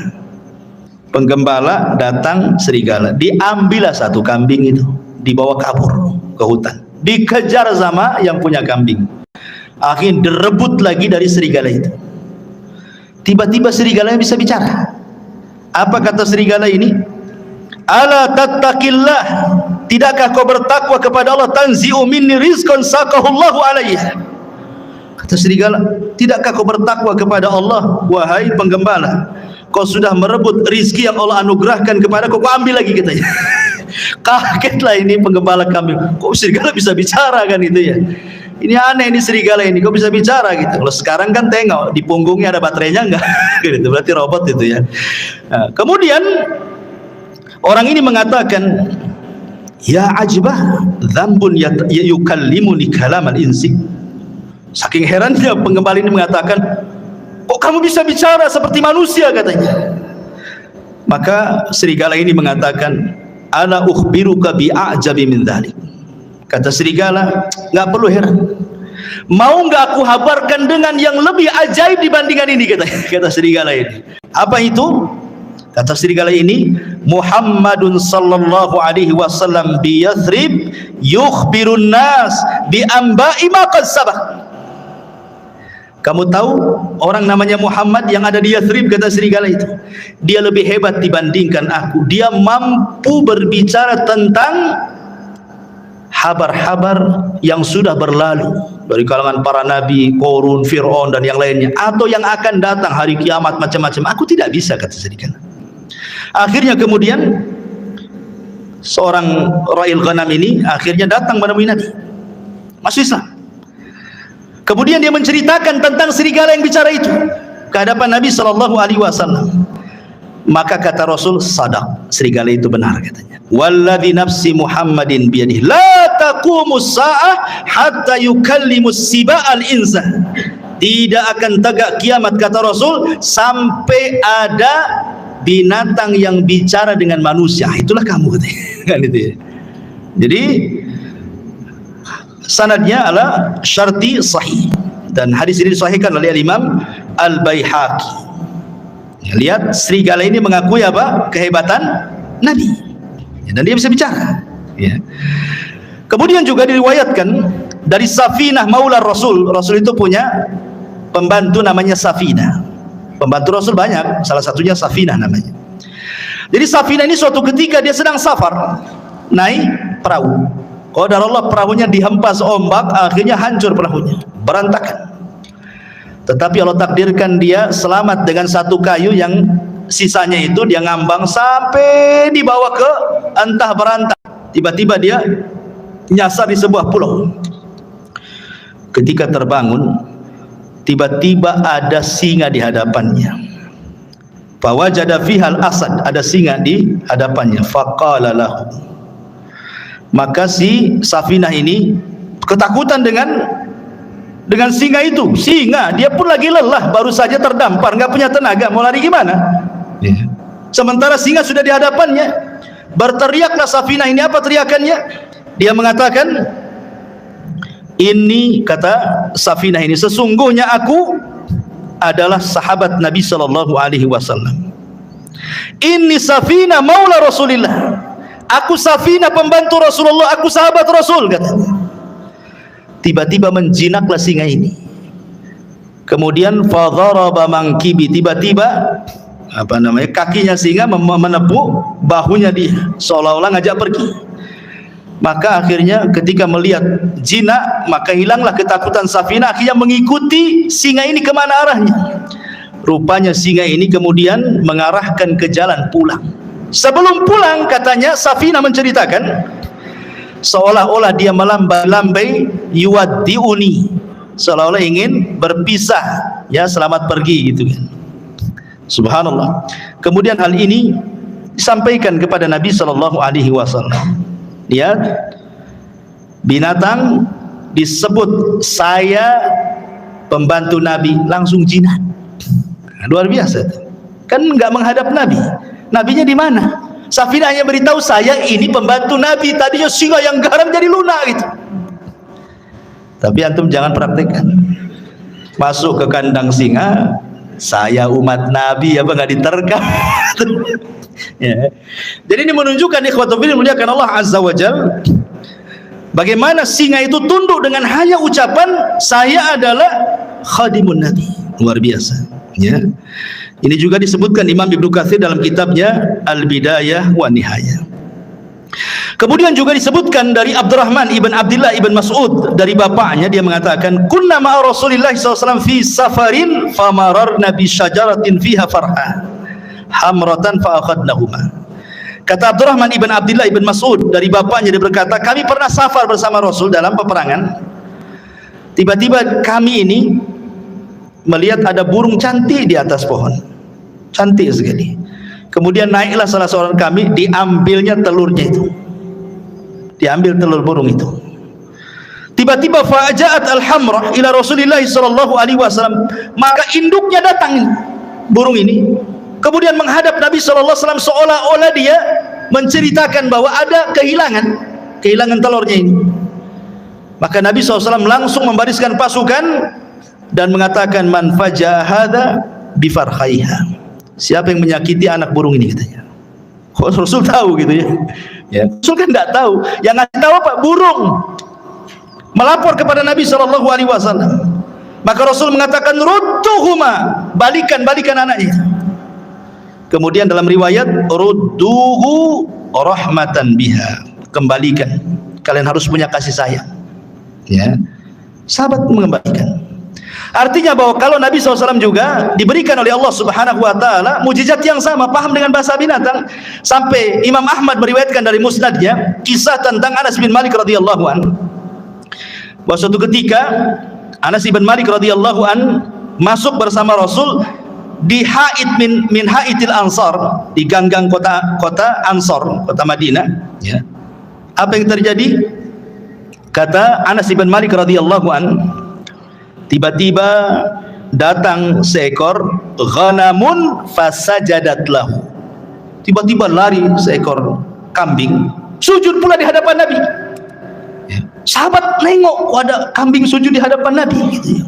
Penggembala datang serigala, diambillah satu kambing itu, dibawa kabur ke hutan. dikejar sama yang punya kambing. Akhirnya direbut lagi dari serigala itu. Tiba-tiba serigala bisa bicara. Apa kata serigala ini? Ala tattaqillah, tidakkah kau bertakwa kepada Allah? Tanzi'u minni rizqan saqahullahu alayya. Kata serigala, tidakkah kau bertakwa kepada Allah, wahai penggembala? Kau sudah merebut rizki yang Allah anugerahkan kepada kau, kau ambil lagi, katanya. Kagetlah ini penggembala kambing. Kok serigala bisa bicara kan itu ya? Ini aneh ini serigala ini, kok bisa bicara gitu. Kalau sekarang kan tengok di punggungnya ada baterainya enggak? Gitu, berarti robot itu ya. Nah, kemudian orang ini mengatakan, ya ajbah dzambun yukallimuni kalamal insi. Saking herannya penggembala ini mengatakan, kok kamu bisa bicara seperti manusia, katanya. Maka serigala ini mengatakan, ana ukhbiruka bi'ajabi min dzalik. Kata serigala, enggak perlu heran. Mau enggak aku habarkan dengan yang lebih ajaib dibandingkan ini, kata serigala ini. Apa itu? Kata serigala ini, Muhammadun sallallahu alaihi wasallam bi Yathrib yukhbirun nas bi amba'i ma qad sabaq. Kamu tahu orang namanya Muhammad yang ada di Yathrib, kata serigala itu. Dia lebih hebat dibandingkan aku. Dia mampu berbicara tentang habar-habar yang sudah berlalu dari kalangan para nabi, Qarun, Fir'aun dan yang lainnya, atau yang akan datang hari kiamat, macam-macam. Aku tidak bisa, kata serigala. Akhirnya kemudian seorang ra'il ghanam ini akhirnya datang menemui Nabi, masuk Islam. Kemudian dia menceritakan tentang serigala yang bicara itu ke hadapan Nabi SAW. Maka kata Rasul, sadaq, serigala itu benar, katanya. Walladzi nafsi Muhammadin biyadihi la taqumus sa'ah hatta yukallimus siba'al insa. Tidak akan tegak kiamat, kata Rasul, sampai ada binatang yang bicara dengan manusia. Itulah kamu, katanya. Kan itu ya. Jadi sanadnya adalah syarti sahih, dan hadis ini disahihkan oleh Imam Al-Baihaqi. Lihat, serigala ini mengakui apa? Kehebatan Nabi, dan dia bisa bicara ya. Kemudian juga diriwayatkan dari Safinah maula Rasul. Rasul itu punya pembantu namanya Safinah. Pembantu Rasul banyak, salah satunya Safinah namanya. Jadi Safinah ini suatu ketika dia sedang safar, naik perahu. Qadarullah, perahunya dihempas ombak, akhirnya hancur perahunya, berantakan. Tetapi Allah takdirkan dia selamat dengan satu kayu yang sisanya itu dia ngambang sampai dibawa ke entah berantah. Tiba-tiba dia nyasar di sebuah pulau. Ketika terbangun, tiba-tiba ada singa di hadapannya. Fawajada fihal asad, ada singa di hadapannya. Faqala lahu. Maka si Safinah ini ketakutan dengan singa itu. Singa, dia pun lagi lelah, baru saja terdampar, nggak punya tenaga, mau lari gimana? Sementara singa sudah di hadapannya. Berteriaklah Safinah ini, apa teriakannya? Dia mengatakan, ini, kata Safinah ini, sesungguhnya aku adalah sahabat Nabi SAW. Ini Safinah maula Rasulillah. Aku Safinah pembantu Rasulullah, aku sahabat Rasul, katanya. Tiba-tiba menjinaklah singa ini. Kemudian fadharaba mankibi, tiba-tiba apa namanya, kakinya singa menepuk bahunya dia, seolah-olah ngajak pergi. Maka akhirnya ketika melihat jinak, maka hilanglah ketakutan Safinah, akhirnya mengikuti singa ini kemana arahnya. Rupanya singa ini kemudian mengarahkan ke jalan pulang. Sebelum pulang, katanya Safinah menceritakan, seolah-olah dia melambai-lambai, yuwaddiuni, seolah-olah ingin berpisah, ya, selamat pergi gitu kan. Subhanallah. Kemudian hal ini disampaikan kepada Nabi SAW. Lihat, binatang disebut saya pembantu Nabi, langsung jinak. Luar biasa. Kan nggak menghadap Nabi. Nabinya di mana? Safinah hanya beritahu, saya ini pembantu Nabi. Tadinya singa yang garam jadi lunak gitu. Tapi antum jangan praktekkan. Masuk ke kandang singa, saya umat Nabi, apa nggak diterkam? Ya. Jadi ini menunjukkan ikhwatul fillah muliakan Allah Azza wa Jalla, Bagaimana singa itu tunduk dengan hanya ucapan saya adalah khadimun Nabi. Luar biasa, ya. Ini juga disebutkan Imam Ibnu Katsir dalam kitabnya Al-Bidayah wa Nihayah. Kemudian juga disebutkan dari Abdurrahman ibn Abdullah ibn Mas'ud dari bapaknya, dia mengatakan kunna ma'a Rasulillah SAW fi safarin famararna bi syajaratin fiha farha hamratan fa akhadnahuma. Kata Abdurrahman ibn Abdullah ibn Mas'ud dari bapaknya, dia berkata kami pernah safar bersama Rasul dalam peperangan. Tiba-tiba kami ini melihat ada burung cantik di atas pohon, cantik sekali. Kemudian naiklah salah seorang kami, diambilnya telurnya itu, diambil telur burung itu. Tiba-tiba fa'aja'at al-hamra ila Rasulillah sallallahu alaihi wasallam, maka induknya datang burung ini, kemudian menghadap Nabi sallallahu alaihi wasallam seolah-olah dia menceritakan bahwa ada kehilangan telurnya ini. Maka Nabi SAW langsung membariskan pasukan dan mengatakan man faja'a hadza bi farhaiha. Siapa yang menyakiti anak burung ini, katanya. Kok Rasul tahu gitu ya? Ya, Rasul kan tidak tahu. Yang ngasih tahu apa? Burung. Melapor kepada Nabi SAW. Maka Rasul mengatakan rudduhuma, balikan anaknya. Kemudian dalam riwayat rudduhu rahmatan biha, kembalikan. Kalian harus punya kasih sayang. Ya, sahabat mengembalikan. Artinya bahwa kalau Nabi SAW juga diberikan oleh Allah Subhanahu wa Ta'ala mujizat yang sama, paham dengan bahasa binatang. Sampai Imam Ahmad meriwayatkan dari musnadnya kisah tentang Anas bin Malik radhiyallahu anhu, bahwa suatu ketika Anas bin Malik radhiyallahu anhu masuk bersama Rasul di haid min haidil Ansar, di ganggang kota Ansar, kota Madinah, ya. Apa yang terjadi? Kata Anas bin Malik radhiyallahu anhu, tiba-tiba datang seekor ghanamun fasajadat lahu. Tiba-tiba lari seekor kambing, sujud pula di hadapan Nabi. Ya. Sahabat nengok, kok ada kambing sujud di hadapan Nabi gitu ya.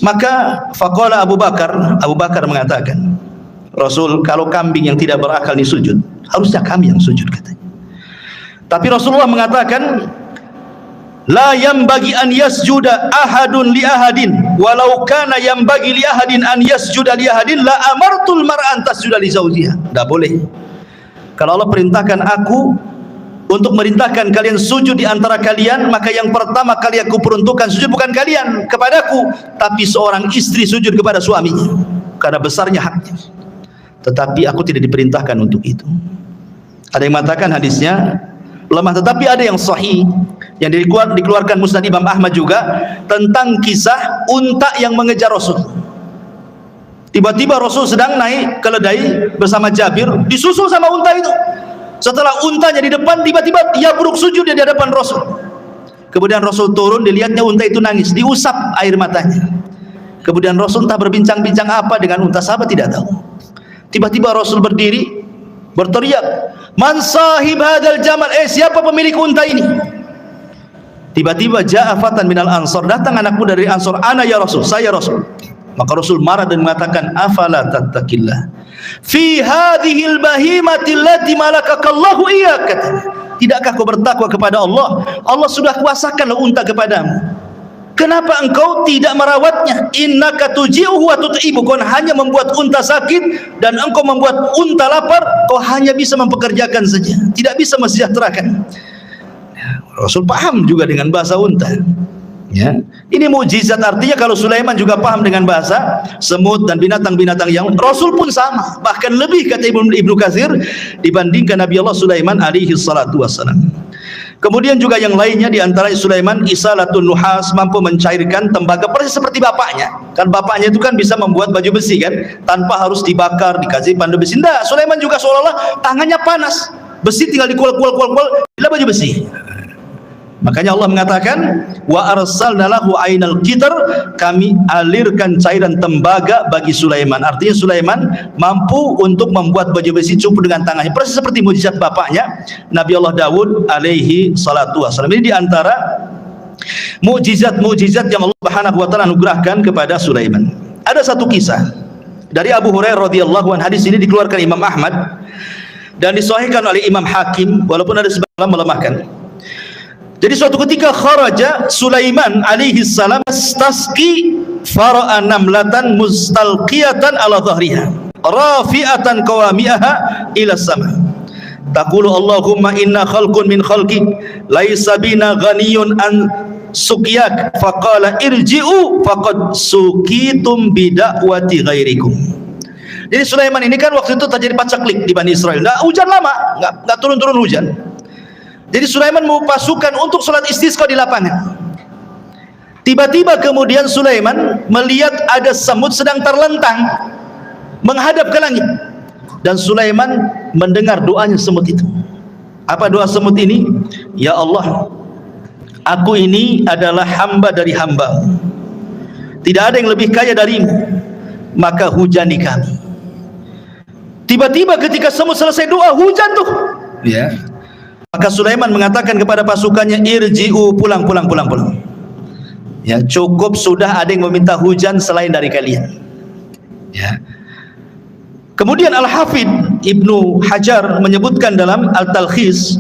Maka faqala Abu Bakar mengatakan, Rasul, kalau kambing yang tidak berakal ini sujud, harusnya kami yang sujud, katanya. Tapi Rasulullah mengatakan, la yambagi an yasjuda ahadun li ahadin walau kana yambagi li ahadin an yasjuda li ahadin la amartul mar'an tasjuda li zawjiha. Tidak boleh. Kalau Allah perintahkan aku untuk merintahkan kalian sujud di antara kalian, maka yang pertama kali aku peruntukkan sujud bukan kalian kepadaku, tapi seorang istri sujud kepada suaminya, karena besarnya haknya. Tetapi aku tidak diperintahkan untuk itu. Ada yang mengatakan hadisnya lemah, tetapi ada yang sahih yang dikeluarkan Musnad Imam Ahmad juga tentang kisah unta yang mengejar Rasul. Tiba-tiba Rasul sedang naik keledai bersama Jabir, disusul sama unta itu. Setelah untanya di depan, tiba-tiba dia buruk sujud di hadapan Rasul. Kemudian Rasul turun, dilihatnya unta itu nangis, diusap air matanya. Kemudian Rasul entah berbincang-bincang apa dengan unta, sahabat tidak tahu. Tiba-tiba Rasul berdiri, berteriak, man sahib hadal jamal, siapa pemilik unta ini? Tiba-tiba ja'a fatan minal ansar, datang anak muda dari Ansar, ana ya Rasul, saya Rasul. Maka Rasul marah dan mengatakan, afala tattaqillah fi hadhil bahimati allati malakakallahu iyyak. Tidakkah kau bertakwa kepada Allah? Allah sudah kuasakan unta kepadamu. Kenapa engkau tidak merawatnya? Innaka tuji'uhu wa tut'ibu. Kau hanya membuat unta sakit dan engkau membuat unta lapar. Kau hanya bisa mempekerjakan saja, tidak bisa mensejahterakan. Rasul paham juga dengan bahasa unta. Ya, ini mukjizat. Artinya kalau Sulaiman juga paham dengan bahasa semut dan binatang-binatang yang, Rasul pun sama, bahkan lebih, kata Ibnu Katsir, dibandingkan Nabi Allah Sulaiman alaihi salatu wassalam. Kemudian juga yang lainnya, di antara Sulaiman isalatun nuhas, mampu mencairkan tembaga persis seperti bapaknya. Kan bapaknya itu kan bisa membuat baju besi kan, tanpa harus dibakar, dikasih pandu besi. Tidak, Sulaiman juga seolah-olah tangannya panas, besi tinggal dikual-kual bila baju besi. Makanya Allah mengatakan, wa arsalna lahu ainal qitr, kami alirkan cairan tembaga bagi Sulaiman. Artinya Sulaiman mampu untuk membuat baju besi cukup dengan tangannya, persis seperti mukjizat bapaknya Nabi Allah Daud alaihi salatu wassalam. Ini diantara mukjizat yang Allah Subhanahu wa taala anugerahkan kepada Sulaiman. Ada satu kisah dari Abu Hurairah radhiyallahu anhu. Hadis ini dikeluarkan Imam Ahmad dan disahihkan oleh Imam Hakim, walaupun ada sebagian melemahkan. Jadi suatu ketika kharaja Sulaiman alaihi salam tasqi fara'a namlatan mustalqiyatan ala dhahriha rafi'atan qawami'aha ila sama. Taqulu Allahumma inna khalqun min khalqik laisa bina ghaniyun an suqyak faqala irji'u faqad suqitum bida'wati ghairikum. Jadi Sulaiman ini kan waktu itu terjadi pacaklik di Bani Israel. Nah, hujan lama, enggak turun-turun hujan. Jadi Sulaiman mau pasukan untuk sholat istisqa di lapangan. Tiba-tiba kemudian Sulaiman melihat ada semut sedang terlentang menghadap ke langit. Dan Sulaiman mendengar doanya semut itu. Apa doa semut ini? Ya Allah, aku ini adalah hamba dari hamba. Tidak ada yang lebih kaya darimu, maka hujani kami. Tiba-tiba ketika semut selesai doa, hujan tuh. Ya. Maka Sulaiman mengatakan kepada pasukannya, irji'u, pulang. Ya, cukup sudah, ada yang meminta hujan selain dari kalian. Ya. Kemudian Al-Hafidh Ibnu Hajar menyebutkan dalam Al-Talkhis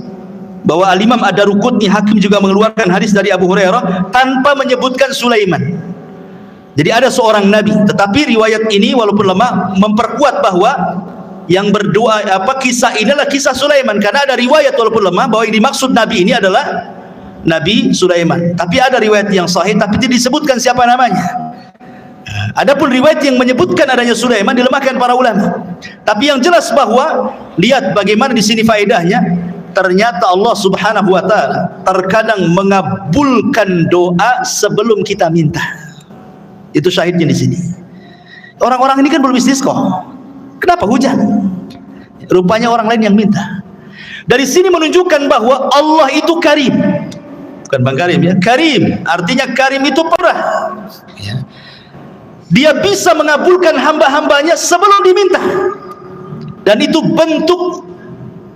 bahwa Al-Imam Ad-Daruqutni Hakim juga mengeluarkan hadis dari Abu Hurairah tanpa menyebutkan Sulaiman. Jadi ada seorang nabi, tetapi riwayat ini walaupun lemah memperkuat bahwa yang berdoa kisah ini adalah kisah Sulaiman, karena ada riwayat walaupun lemah bahwa yang dimaksud nabi ini adalah Nabi Sulaiman. Tapi ada riwayat yang sahih tapi tidak disebutkan siapa namanya. Adapun riwayat yang menyebutkan adanya Sulaiman dilemahkan para ulama. Tapi yang jelas bahwa lihat bagaimana di sini faedahnya, ternyata Allah Subhanahu wa taala terkadang mengabulkan doa sebelum kita minta. Itu syahidnya di sini. Orang-orang ini kan belum istisqa. Kenapa hujan? Rupanya orang lain yang minta. Dari sini menunjukkan bahwa Allah itu karim. Bukan Bang Karim ya, karim. Artinya karim itu pemurah. Ya. Dia bisa mengabulkan hamba-hambanya sebelum diminta. Dan itu bentuk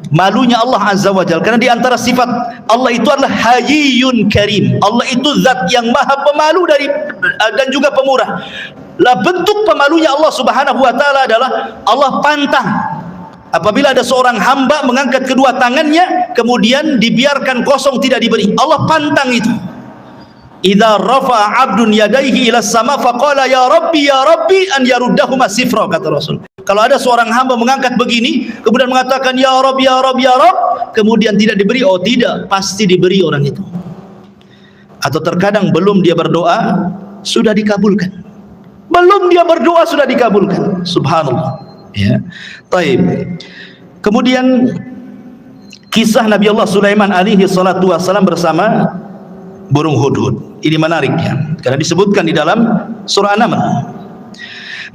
malunya Allah Azza wa Jalla. Karena di antara sifat Allah itu adalah Hayyun Karim. Allah itu zat yang maha pemalu dan juga pemurah. Lah bentuk pemalunya Allah Subhanahu wa taala adalah Allah pantang apabila ada seorang hamba mengangkat kedua tangannya kemudian dibiarkan kosong tidak diberi. Allah pantang itu. Idza rafa'a 'abdun yadayhi ila sama faqala ya rabbi an yaruddahuma sifra, kata Rasul. Kalau ada seorang hamba mengangkat begini kemudian mengatakan ya Rabb, kemudian tidak diberi, oh tidak, pasti diberi orang itu. Atau terkadang belum dia berdoa sudah dikabulkan. Belum dia berdoa sudah dikabulkan. Subhanallah. Ya. Taib. Kemudian kisah Nabi Allah Sulaiman alaihi salatu wasalam bersama burung hudhud. Ini menariknya karena disebutkan di dalam surah An-Naml.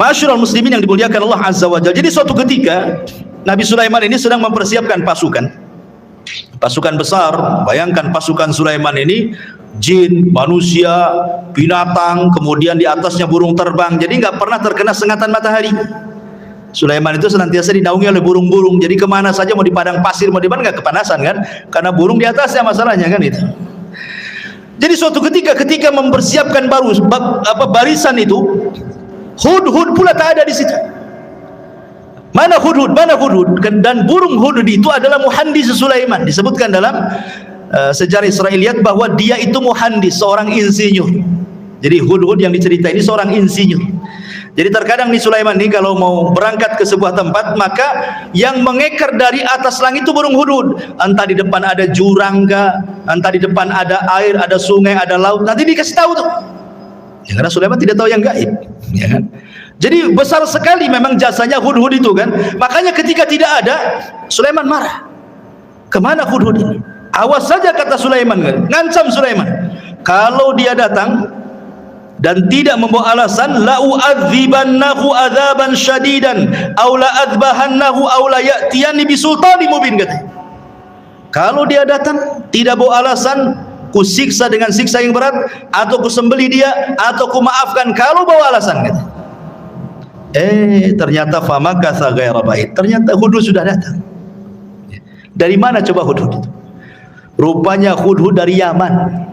Ma'asyiral muslimin yang dimuliakan Allah Azza wa Jalla. Jadi suatu ketika Nabi Sulaiman ini sedang mempersiapkan pasukan besar. Bayangkan pasukan Sulaiman ini jin, manusia, binatang, kemudian di atasnya burung terbang. Jadi nggak pernah terkena sengatan matahari. Sulaiman itu senantiasa dinaungi oleh burung-burung. Jadi kemana saja, mau di padang pasir, mau di mana, nggak kepanasan kan? Karena burung di atasnya masalahnya kan itu. Jadi suatu ketika mempersiapkan barisan itu, hudhud pula tak ada di situ. Mana hudhud? Dan burung hudhud itu adalah muhandis Sulaiman. Disebutkan dalam sejarah Israiliyat bahwa dia itu muhandis, seorang insinyur. Jadi hudhud yang diceritain ini seorang insinyur. Jadi terkadang nih Sulaiman nih kalau mau berangkat ke sebuah tempat, maka yang mengekar dari atas langit itu burung hudhud. Entah di depan ada jurang kah, entah di depan ada air, ada sungai, ada laut, nanti dikasih tahu tuh. Ya, karena Sulaiman tidak tahu yang gaib, ya kan? Jadi besar sekali memang jasanya hudhud itu kan. Makanya ketika tidak ada, Sulaiman marah. Kemana hudhud ini? Awas saja, kata Sulaiman kan? Ngancam Sulaiman. Kalau dia datang dan tidak membawa alasan, la u'adzibannahu adzaban syadidan aw la adzbahannahu aw la ya'tiyani bisultanin mubin, kata. Kalau dia datang tidak bawa alasan, kusiksa dengan siksa yang berat, atau kusembelih dia, atau kumaafkan kalau bawa alasan, kata. Ternyata famakatha ghaira ba'id. Ternyata hudhud sudah datang. Dari mana coba hudhud itu? Rupanya hudhud dari Yaman.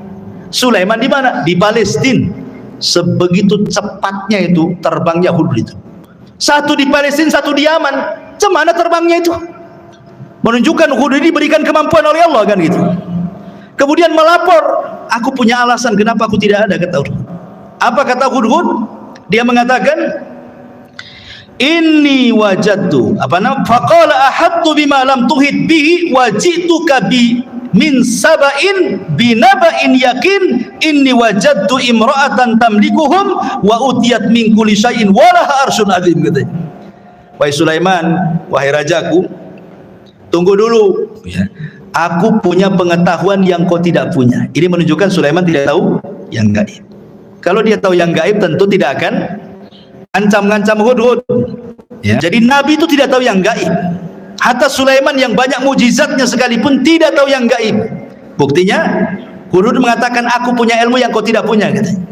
Sulaiman di mana? Di Palestina. Sebegitu cepatnya itu terbangnya hudhud itu. Satu di Palestina, satu di Yaman. Cemana terbangnya itu? Menunjukkan hudhud ini diberikan kemampuan oleh Allah kan gitu. Kemudian melapor, aku punya alasan kenapa aku tidak ada, kata Hudhud. Apa kata Hudhud? Dia mengatakan, inni wajadtu faqala ahadtu bima lam tuhid bihi wajituka bi min saba'in binaba'in yakin inni wajadtu imra'atan tamlikuhum wa utiyat min kulli syai'in walaha arsyun azim, katanya. Wahai Sulaiman, wahai rajaku, tunggu dulu ya. Aku punya pengetahuan yang kau tidak punya. Ini menunjukkan Sulaiman tidak tahu yang gaib. Kalau dia tahu yang gaib, tentu tidak akan ancam-ngancam Hudhud ya. Jadi Nabi itu tidak tahu yang gaib. Hatta Sulaiman yang banyak mujizatnya sekalipun tidak tahu yang gaib. Buktinya Hudhud mengatakan, aku punya ilmu yang kau tidak punya, katanya.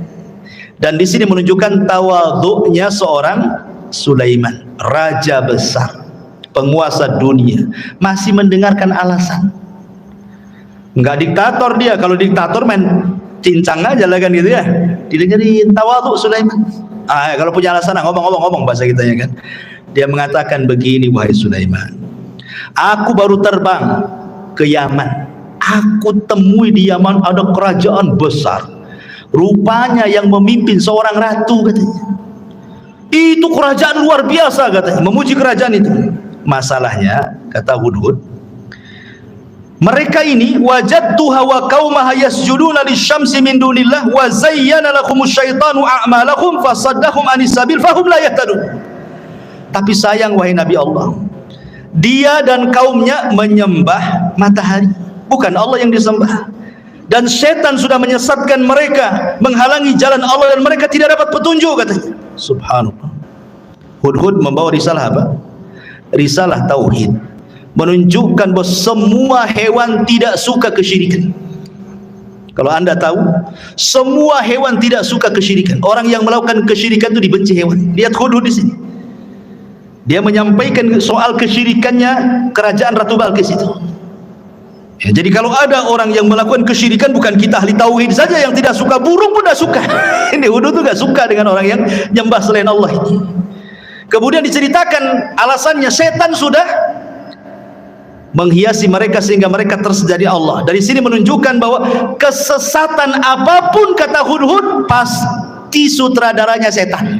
Dan di sini menunjukkan tawadhu'nya seorang Sulaiman, raja besar, penguasa dunia, masih mendengarkan alasan. Enggak diktator dia. Kalau diktator main cincang aja lah kan gitu ya. Didengerin. Tawadhu Sulaiman. Kalau punya alasan ngomong bahasa kita ya kan. Dia mengatakan begini, wahai Sulaiman, aku baru terbang ke Yaman. Aku temui di Yaman ada kerajaan besar. Rupanya yang memimpin seorang ratu, katanya. Itu kerajaan luar biasa, katanya. Memuji kerajaan itu. Masalahnya, kata Hudhud, mereka ini wajadtuha wa qaumaha yasjuduna lisyamsi min dunillah wa zayyana lahumus syaitanu a'malahum fasaddahum anis sabil fahum la yahtadun. Tapi sayang, wahai Nabi Allah, dia dan kaumnya menyembah matahari, bukan Allah yang disembah. Dan setan sudah menyesatkan mereka, menghalangi jalan Allah, dan mereka tidak dapat petunjuk, katanya. Subhanallah. Hudhud membawa risalah apa? Risalah tauhid, menunjukkan bahwa semua hewan tidak suka kesyirikan. Kalau anda tahu, semua hewan tidak suka kesyirikan. Orang yang melakukan kesyirikan itu dibenci hewan. Lihat Hudhud di sini. Dia menyampaikan soal kesyirikannya kerajaan Ratu Balqis itu. Ya, jadi kalau ada orang yang melakukan kesyirikan, bukan kita ahli tauhid saja yang tidak suka, burung pun tidak suka. Ini Hudhud itu tidak suka dengan orang yang nyembah selain Allah ini. Kemudian diceritakan alasannya, setan sudah menghiasi mereka sehingga mereka tersedari Allah. Dari sini menunjukkan bahwa kesesatan apapun, kata Hudhud, pasti sutradaranya setan.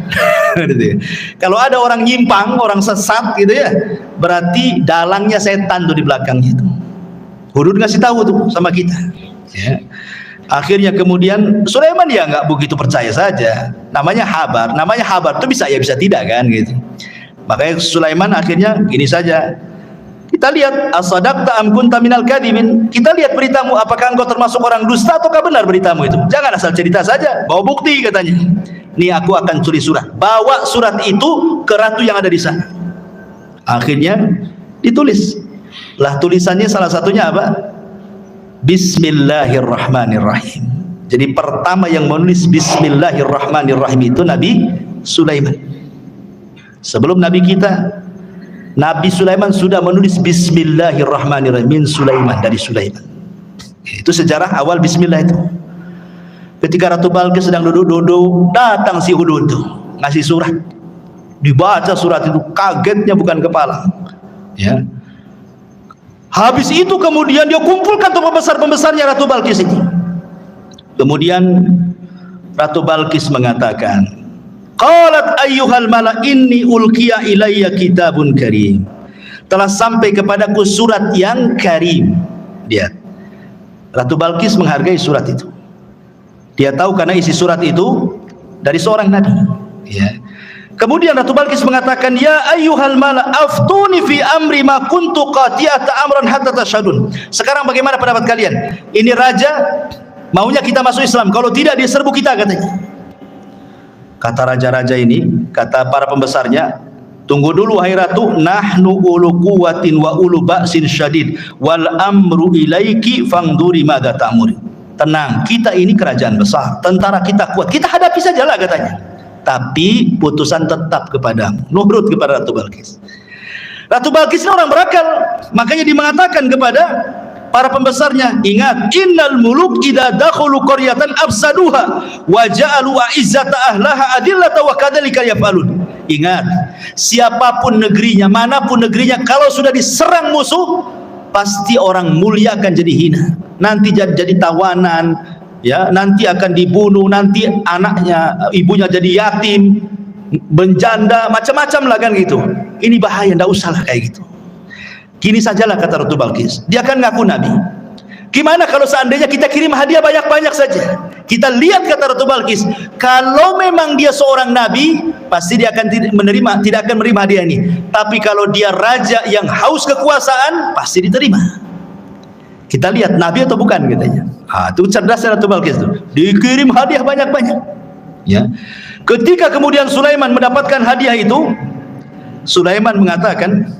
Kalau ada orang nyimpang, orang sesat gitu ya, berarti dalangnya setan tuh di belakangnya itu. Hudhud ngasih tahu tuh sama kita ya. Akhirnya kemudian Sulaiman ya nggak begitu percaya saja. Namanya habar itu bisa ya bisa tidak kan gitu. Makanya Sulaiman akhirnya gini saja. Kita lihat as-sadaqta am kunta minal kadhibin. Kita lihat beritamu, apakah engkau termasuk orang dusta ataukah benar beritamu itu. Jangan asal cerita saja, bawa bukti, katanya. Nih aku akan tulis surat. Bawa surat itu ke ratu yang ada di sana. Akhirnya ditulis. Lah tulisannya salah satunya apa? Bismillahirrahmanirrahim. Jadi pertama yang menulis Bismillahirrahmanirrahim itu Nabi Sulaiman. Sebelum Nabi kita, Nabi Sulaiman sudah menulis Bismillahirrahmanirrahim min Sulaiman, dari Sulaiman. Itu sejarah awal Bismillah itu. Ketika Ratu Balqis sedang duduk-duduk, datang si Hudhud itu ngasih surat. Dibaca surat itu, kagetnya bukan kepala. Ya. Habis itu kemudian dia kumpulkan tuh pembesar-pembesarnya Ratu Balqis ini. Kemudian Ratu Balqis mengatakan, qalat ayyuhal mala inni ulqiya ilayya kitabun karim. Telah sampai kepadaku surat yang karim. Lihat, Ratu Balqis menghargai surat itu. Dia tahu karena isi surat itu dari seorang nabi ya. Kemudian Ratu Balqis mengatakan, ya ayyuhal mala aftuni fi amri ma kuntu qati'ata amran hatta tashhadun. Sekarang bagaimana pendapat kalian? Ini raja maunya kita masuk Islam, kalau tidak dia serbu kita, katanya. Kata raja-raja ini, kata para pembesarnya, tunggu dulu wahai ratu, nahnu ulu quwwatin wa ulu ba'sin syadid wal amru ilaiki fangduri madza ta'muri. Tenang, kita ini kerajaan besar, tentara kita kuat, kita hadapi sajalah, katanya. Tapi putusan tetap kepadamu, nurut kepada Ratu Balqis. Ratu Balqis ini orang berakal, makanya dia mengatakan kepada para pembesarnya, ingat, innal muluk idza dakhulu qaryatan afsaduha wa ja'alu izzata ahlaha adillata wa kadzalika yaf'alun. Ingat, siapapun negerinya, manapun negerinya, kalau sudah diserang musuh, pasti orang mulia akan jadi hina. nanti jadi tawanan, ya, nanti akan dibunuh, nanti anaknya, ibunya jadi yatim, menjanda, macam-macam lah kan gitu. Ini bahaya, tidak usahlah kayak gitu. Gini sajalah kata Ratu Balqis, dia akan ngaku nabi. Gimana kalau seandainya kita kirim hadiah banyak-banyak saja? Kita lihat kata Ratu Balqis, kalau memang dia seorang nabi, pasti dia akan tidak akan menerima hadiah ini. Tapi kalau dia raja yang haus kekuasaan, pasti diterima. Kita lihat nabi atau bukan katanya. Itu cerdasnya Ratu Balqis itu. Dikirim hadiah banyak-banyak. Ya. Ketika kemudian Sulaiman mendapatkan hadiah itu, Sulaiman mengatakan,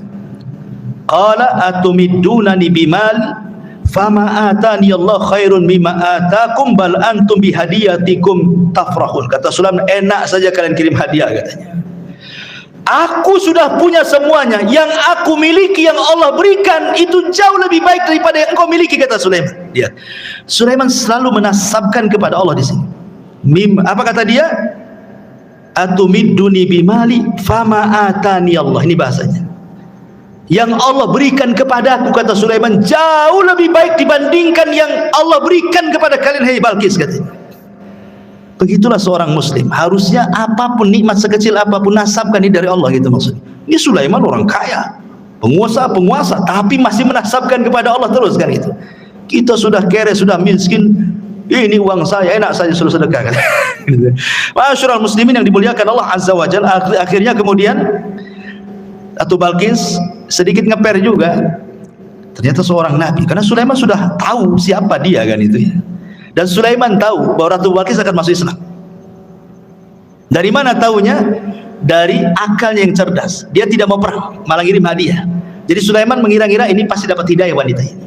qala atumiddunani bimal fama atani Allah khairun mimma atakum bal antum bihadiyatikum tafrahun. Kata Sulaiman, enak saja kalian kirim hadiah katanya. Aku sudah punya semuanya, yang aku miliki, yang Allah berikan itu jauh lebih baik daripada yang kau miliki, kata Sulaiman. Lihat, Sulaiman selalu menasabkan kepada Allah di sini. Apa kata dia? Atumidduni bimali fama atani Allah. Ini bahasanya. Yang Allah berikan kepadaku, kata Sulaiman, jauh lebih baik dibandingkan yang Allah berikan kepada kalian, hai Balqis, katanya. Begitulah seorang muslim, harusnya apapun nikmat sekecil apapun nasabkan ini dari Allah, gitu maksudnya. Ini Sulaiman orang kaya, penguasa, tapi masih menasabkan kepada Allah terus kan gitu. Kita sudah kere, sudah miskin, ini uang saya, enak saja suruh sedekah kan. Ma'asyiral muslimin yang dimuliakan Allah Azza wa Jalla, akhirnya kemudian Ratu Balqis sedikit ngeper juga, ternyata seorang nabi, karena Sulaiman sudah tahu siapa dia kan itu ya. Dan Sulaiman tahu bahwa Ratu Balqis akan masuk Islam. Dari mana tahunya? Dari akalnya yang cerdas. Dia tidak mau perang, malah ngirim hadiah. Jadi Sulaiman mengira-ngira ini pasti dapat hidayah wanita ini.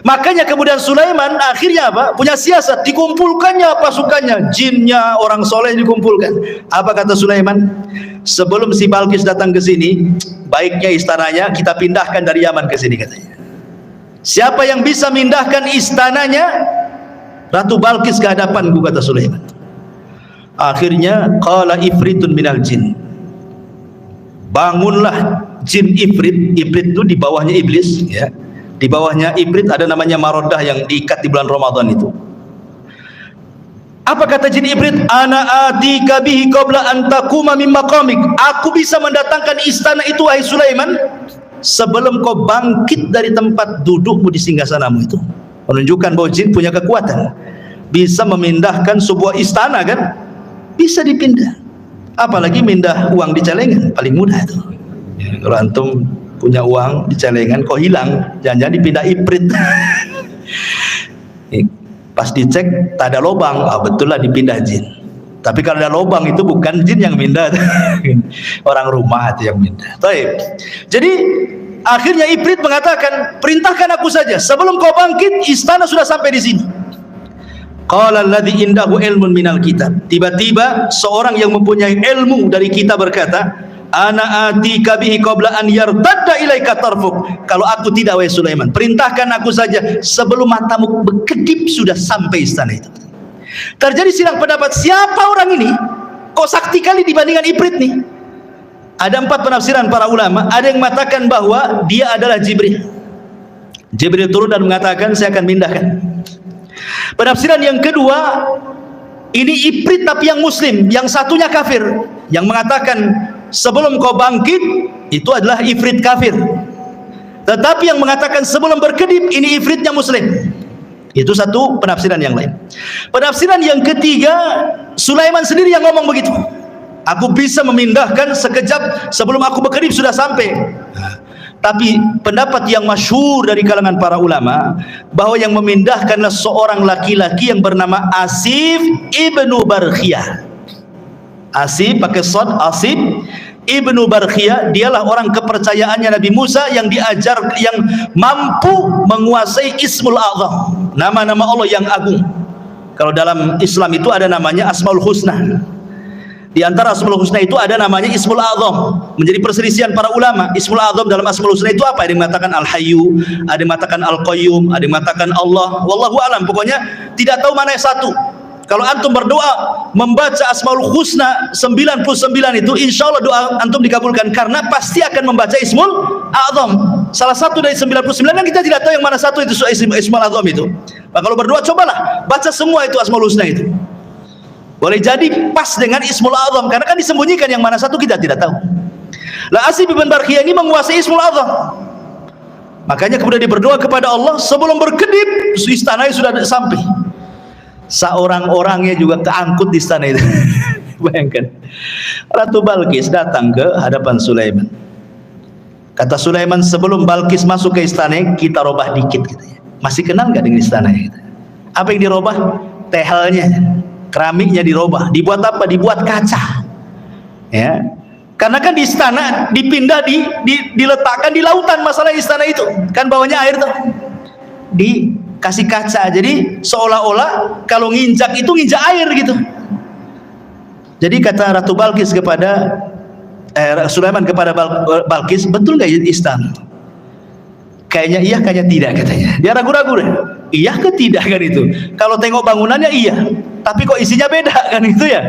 Makanya kemudian Sulaiman akhirnya apa? Punya siasat, dikumpulkannya pasukannya, jinnya, orang soleh dikumpulkan. Apa kata Sulaiman? Sebelum si Balqis datang ke sini, baiknya istananya kita pindahkan dari Yaman ke sini, katanya. Siapa yang bisa mindahkan istananya Ratu Balqis ke hadapanku, kata Sulaiman. Akhirnya qala ifritun minal jin, bangunlah jin ifrit. Ifrit itu di bawahnya iblis, ya. Di bawahnya Ibrit ada namanya Marodah yang diikat di bulan Ramadan itu. Apa kata jin Ibrit? Ana atika bihi qabla an taquma min maqamik. Aku bisa mendatangkan istana itu, wahai Sulaiman, sebelum kau bangkit dari tempat dudukmu di singgasanamu itu. Menunjukkan bahwa jin punya kekuatan, bisa memindahkan sebuah istana kan? Bisa dipindah. Apalagi mindah uang di celengan, paling mudah itu. Ya, kalau antum punya uang di celengan kok hilang, jangan-jangan dipindah Ifrit. Pas dicek tak ada lubang, betul lah dipindah jin. Tapi kalau ada lubang itu bukan jin yang mindah, orang rumah itu yang mindah. Baik. Jadi akhirnya Ifrit mengatakan, perintahkan aku saja, sebelum kau bangkit istana sudah sampai di sini. Qala alladzi indahu ilmun minal kitab. Tiba-tiba seorang yang mempunyai ilmu dari kitab berkata, ana atika bihi qabla an yartadda ilaika tarfuk. Kalau aku tidak, wahai Sulaiman, perintahkan aku saja sebelum matamu berkedip sudah sampai istana itu. Terjadi silang pendapat, siapa orang ini kok sakti kali dibandingkan Ifrit nih. Ada 4 penafsiran para ulama. Ada yang mengatakan bahwa dia adalah Jibril. Jibril turun dan mengatakan, saya akan mindahkan. Penafsiran yang kedua, ini Ifrit tapi yang muslim, yang satunya kafir, yang mengatakan sebelum kau bangkit itu adalah Ifrit kafir. Tetapi yang mengatakan sebelum berkedip ini Ifritnya muslim. Itu satu penafsiran yang lain. Penafsiran yang ketiga, Sulaiman sendiri yang ngomong begitu. Aku bisa memindahkan sekejap sebelum aku berkedip sudah sampai. Tapi pendapat yang masyhur dari kalangan para ulama bahwa yang memindahkanlah seorang laki-laki yang bernama Asif ibnu Barkhiyah. Asif pakai shad, Asif ibnu Barkhiyah, dialah orang kepercayaannya Nabi Musa yang diajar, yang mampu menguasai Ismul A'zam, nama-nama Allah yang agung. Kalau dalam Islam itu ada namanya Asmaul Husna. Di antara Asmaul Husna itu ada namanya Ismul A'zam. Menjadi perselisihan para ulama, Ismul A'zam dalam Asmaul Husna itu apa? Ada yang mengatakan Al-Hayyu, ada yang mengatakan Al-Qayyum, ada yang mengatakan Allah. Wallahu a'lam. Pokoknya tidak tahu mana yang satu. Kalau antum berdoa membaca Asmaul Husna 99 itu, insya Allah doa antum dikabulkan, karena pasti akan membaca Ismul A'zam. Salah satu dari 99 kan kita tidak tahu yang mana satu itu Ismul A'zam itu. Kalau berdoa cobalah baca semua itu Asmaul Husna itu. Boleh jadi pas dengan Ismul A'zam, karena kan disembunyikan yang mana satu kita tidak tahu. Lah Asy bin Barkhiyah ini menguasai Ismul A'zam. Makanya kemudian dia berdoa kepada Allah, sebelum berkedip istananya sudah sampai. Seorang-orangnya juga keangkut di istana itu. Bayangkan, Ratu Balkis datang ke hadapan Sulaiman. Kata Sulaiman, sebelum Balkis masuk ke istana, kita robah dikit katanya. Masih kenal nggak dengan istana itu? Apa yang dirobah? Tehelnya, keramiknya dirobah. Dibuat apa? Dibuat kaca. Ya, karena kan di istana dipindah, diletakkan di lautan. Masalah istana itu kan bawahnya air tuh, dikasih kaca. Jadi seolah-olah kalau nginjak itu nginjak air gitu. Jadi kata Ratu Balkis kepada Sulaiman kepada Balkis, betul nggak istana? Kayaknya iya, kayaknya tidak katanya. Dia ragu-ragu deh. Iya ke tidak kan itu? Kalau tengok bangunannya iya, tapi kok isinya beda kan itu ya.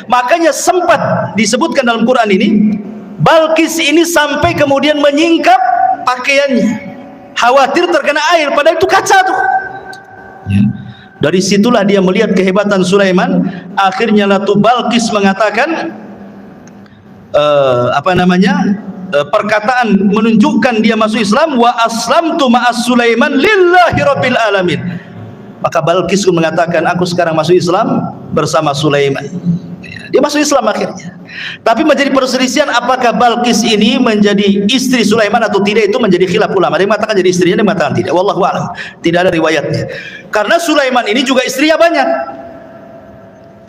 Makanya sempat disebutkan dalam Quran ini, Balkis ini sampai kemudian menyingkap pakaiannya, khawatir terkena air, padahal itu kaca tuh. Ya. Dari situlah dia melihat kehebatan Sulaiman. Akhirnya Ratu Balkis mengatakan perkataan menunjukkan dia masuk Islam, wa aslamtu ma'as Sulaiman lillahi rabbil alamin. Maka Balkis pun mengatakan, aku sekarang masuk Islam bersama Sulaiman. Dia masuk Islam akhirnya. Tapi menjadi perselisihan apakah Balkis ini menjadi istri Sulaiman atau tidak, itu menjadi khilaf ulama. Ada yang mengatakan jadi istrinya, ada yang mengatakan tidak. Wallahu a'lam. Tidak ada riwayatnya. Karena Sulaiman ini juga istrinya banyak.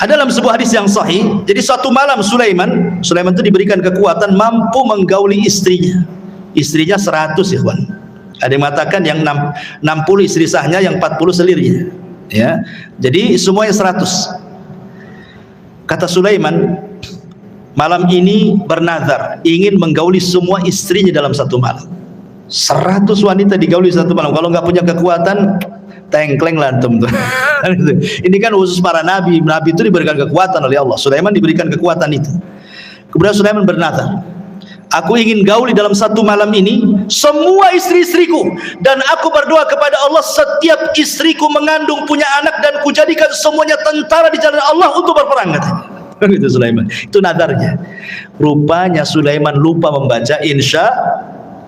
Ada dalam sebuah hadis yang sahih. Jadi suatu malam Sulaiman itu diberikan kekuatan mampu menggauli istrinya. Istrinya 100 ikhwan. Ada yang mengatakan yang 60 istri sahnya, yang 40 selirnya. Ya. Jadi semuanya 100. Kata Sulaiman, malam ini bernazar ingin menggauli semua istrinya dalam satu malam. 100 wanita digauli satu malam. Kalau nggak punya kekuatan, tengkleng lantum tuh. Ini kan khusus para nabi. Nabi itu diberikan kekuatan oleh Allah. Sulaiman diberikan kekuatan itu. Kemudian Sulaiman bernazar, aku ingin gauli dalam satu malam ini semua istri-istriku, dan aku berdoa kepada Allah, setiap istriku mengandung punya anak, dan kujadikan semuanya tentara di jalan Allah untuk berperang. Itu Sulaiman. Itu nadarnya. Rupanya Sulaiman lupa membaca insya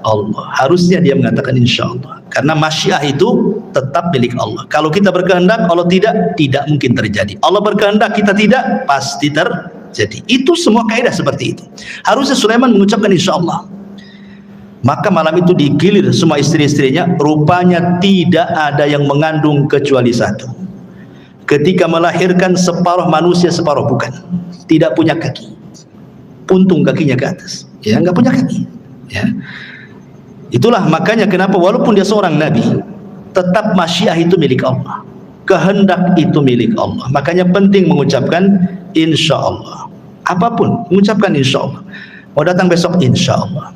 Allah. Harusnya dia mengatakan insya Allah, karena masyiah itu tetap milik Allah. Kalau kita berkehendak, Allah tidak mungkin terjadi. Allah berkehendak, kita tidak, pasti terjadi. Itu semua kaidah seperti itu. Harusnya Sulaiman mengucapkan insya Allah. Maka malam itu digilir semua istri-istrinya. Rupanya tidak ada yang mengandung kecuali satu. Ketika melahirkan, separuh manusia separuh bukan. Tidak punya kaki, puntung kakinya ke atas, ya, nggak punya kaki, ya. Itulah makanya kenapa walaupun dia seorang nabi, tetap masyiah itu milik Allah, kehendak itu milik Allah. Makanya penting mengucapkan insya Allah. Apapun mengucapkan insya Allah. Mau datang besok insya Allah,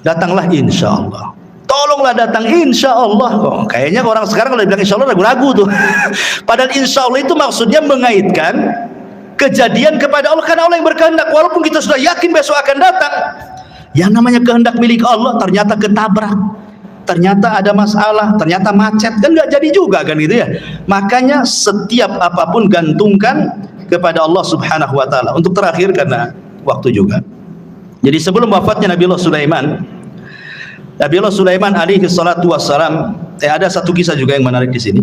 datanglah insya Allah. Tolonglah datang insya Allah. Oh, kayaknya orang sekarang kalau bilang insya Allah ragu-ragu tuh. Padahal insya Allah itu maksudnya mengaitkan kejadian kepada Allah, karena Allah yang berkehendak. Walaupun kita sudah yakin besok akan datang, yang namanya kehendak milik Allah ternyata ketabrak, ternyata ada masalah, ternyata macet, kan nggak jadi juga kan gitu ya. Makanya setiap apapun gantungkan kepada Allah Subhanahu wa taala. Untuk terakhir karena waktu juga. Jadi sebelum wafatnya Nabiullah Sulaiman alaihi salatu wassalam, ada satu kisah juga yang menarik di sini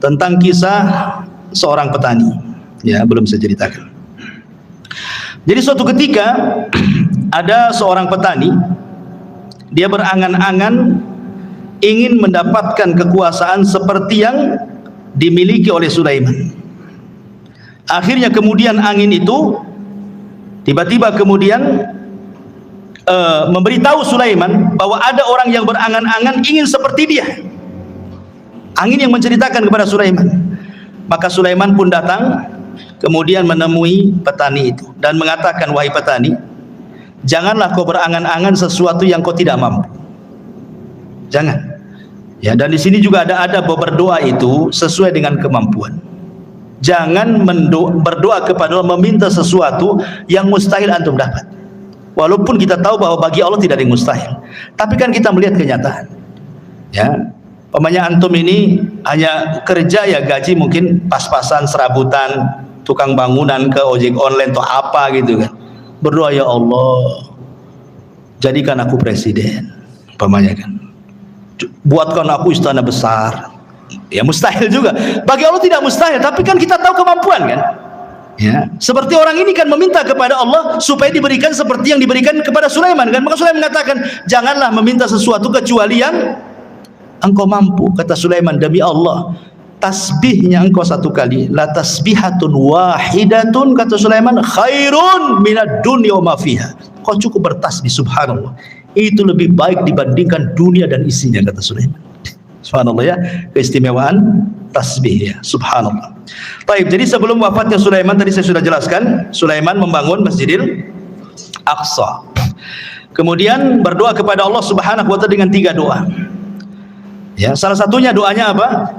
tentang kisah seorang petani. Ya, belum saya ceritakan. Jadi suatu ketika ada seorang petani, dia berangan-angan ingin mendapatkan kekuasaan seperti yang dimiliki oleh Sulaiman. Akhirnya kemudian angin itu tiba-tiba kemudian memberitahu Sulaiman bahwa ada orang yang berangan-angan ingin seperti dia. Angin yang menceritakan kepada Sulaiman. Maka Sulaiman pun datang kemudian menemui petani itu dan mengatakan, wahai petani, janganlah kau berangan-angan sesuatu yang kau tidak mampu. Jangan. Ya, dan di sini juga ada berdoa itu sesuai dengan kemampuan. Jangan berdoa kepada Allah meminta sesuatu yang mustahil antum dapat. Walaupun kita tahu bahwa bagi Allah tidak ada yang mustahil, tapi kan kita melihat kenyataan. Ya, Pemanya antum ini hanya kerja ya gaji mungkin pas-pasan, serabutan, tukang bangunan ke ojek online atau apa gitu kan. Berdoa, ya Allah, jadikan aku presiden, pemanya kan. Buatkan aku istana besar. Ya mustahil juga. Bagi Allah tidak mustahil, tapi kan kita tahu kemampuan kan. Ya, seperti orang ini kan meminta kepada Allah supaya diberikan seperti yang diberikan kepada Sulaiman kan. Maka Sulaiman mengatakan, janganlah meminta sesuatu kecuali yang engkau mampu. Kata Sulaiman, demi Allah, tasbihnya engkau satu kali, la tasbihatun wahidatun, kata Sulaiman, khairun minad dunya wa ma fiha. Kau cukup bertasbih, subhanallah, itu lebih baik dibandingkan dunia dan isinya, kata Sulaiman. Subhanallah ya, keistimewaan tasbih ya, subhanallah. Baik, jadi sebelum wafatnya Sulaiman tadi saya sudah jelaskan, Sulaiman membangun Masjidil Aqsa. Kemudian berdoa kepada Allah Subhanahu wa taala dengan 3 doa. Ya, salah satunya doanya apa?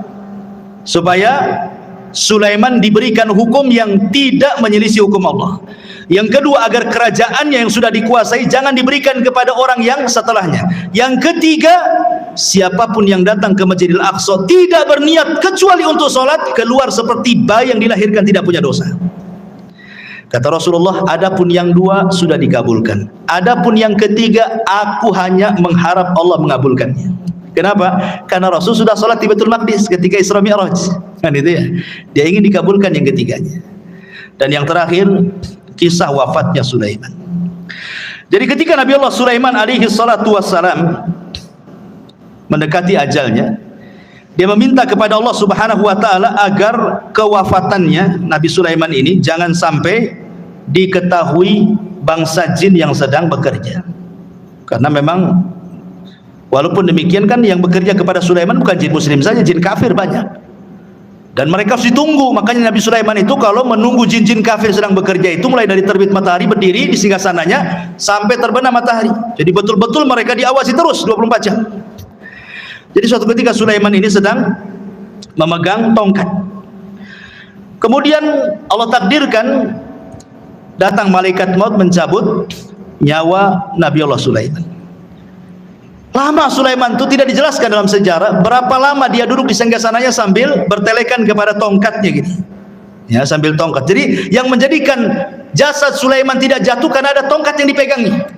Supaya Sulaiman diberikan hukum yang tidak menyelisih hukum Allah. Yang kedua, agar kerajaannya yang sudah dikuasai jangan diberikan kepada orang yang setelahnya. Yang ketiga, siapapun yang datang ke Masjidil Aqsa tidak berniat kecuali untuk sholat, keluar seperti bayi yang dilahirkan tidak punya dosa. Kata Rasulullah, adapun yang 2 sudah dikabulkan. Adapun yang ketiga, aku hanya mengharap Allah mengabulkannya. Kenapa? Karena Rasul sudah sholat di Baitul Maqdis ketika Isra Mi'raj. Kan itu ya. Dia ingin dikabulkan yang ketiganya. Dan yang terakhir, kisah wafatnya Sulaiman. Jadi ketika Nabi Allah Sulaiman alaihi salatu wassalam mendekati ajalnya, dia meminta kepada Allah Subhanahu wa taala agar kewafatannya Nabi Sulaiman ini jangan sampai diketahui bangsa jin yang sedang bekerja. Karena memang walaupun demikian kan yang bekerja kepada Sulaiman bukan jin muslim saja, jin kafir banyak. Dan mereka harus ditunggu. Makanya Nabi Sulaiman itu kalau menunggu jin-jin kafir sedang bekerja itu mulai dari terbit matahari berdiri di singgasananya sampai terbenam matahari. Jadi betul-betul mereka diawasi terus 24 jam. Jadi suatu ketika Sulaiman ini sedang memegang tongkat. Kemudian Allah takdirkan datang malaikat maut mencabut nyawa Nabi Allah Sulaiman. Lama Sulaiman itu tidak dijelaskan dalam sejarah berapa lama dia duduk di singgasananya sambil bertelekan kepada tongkatnya gini. Ya, sambil tongkat. Jadi yang menjadikan jasad Sulaiman tidak jatuh karena ada tongkat yang dipegangnya.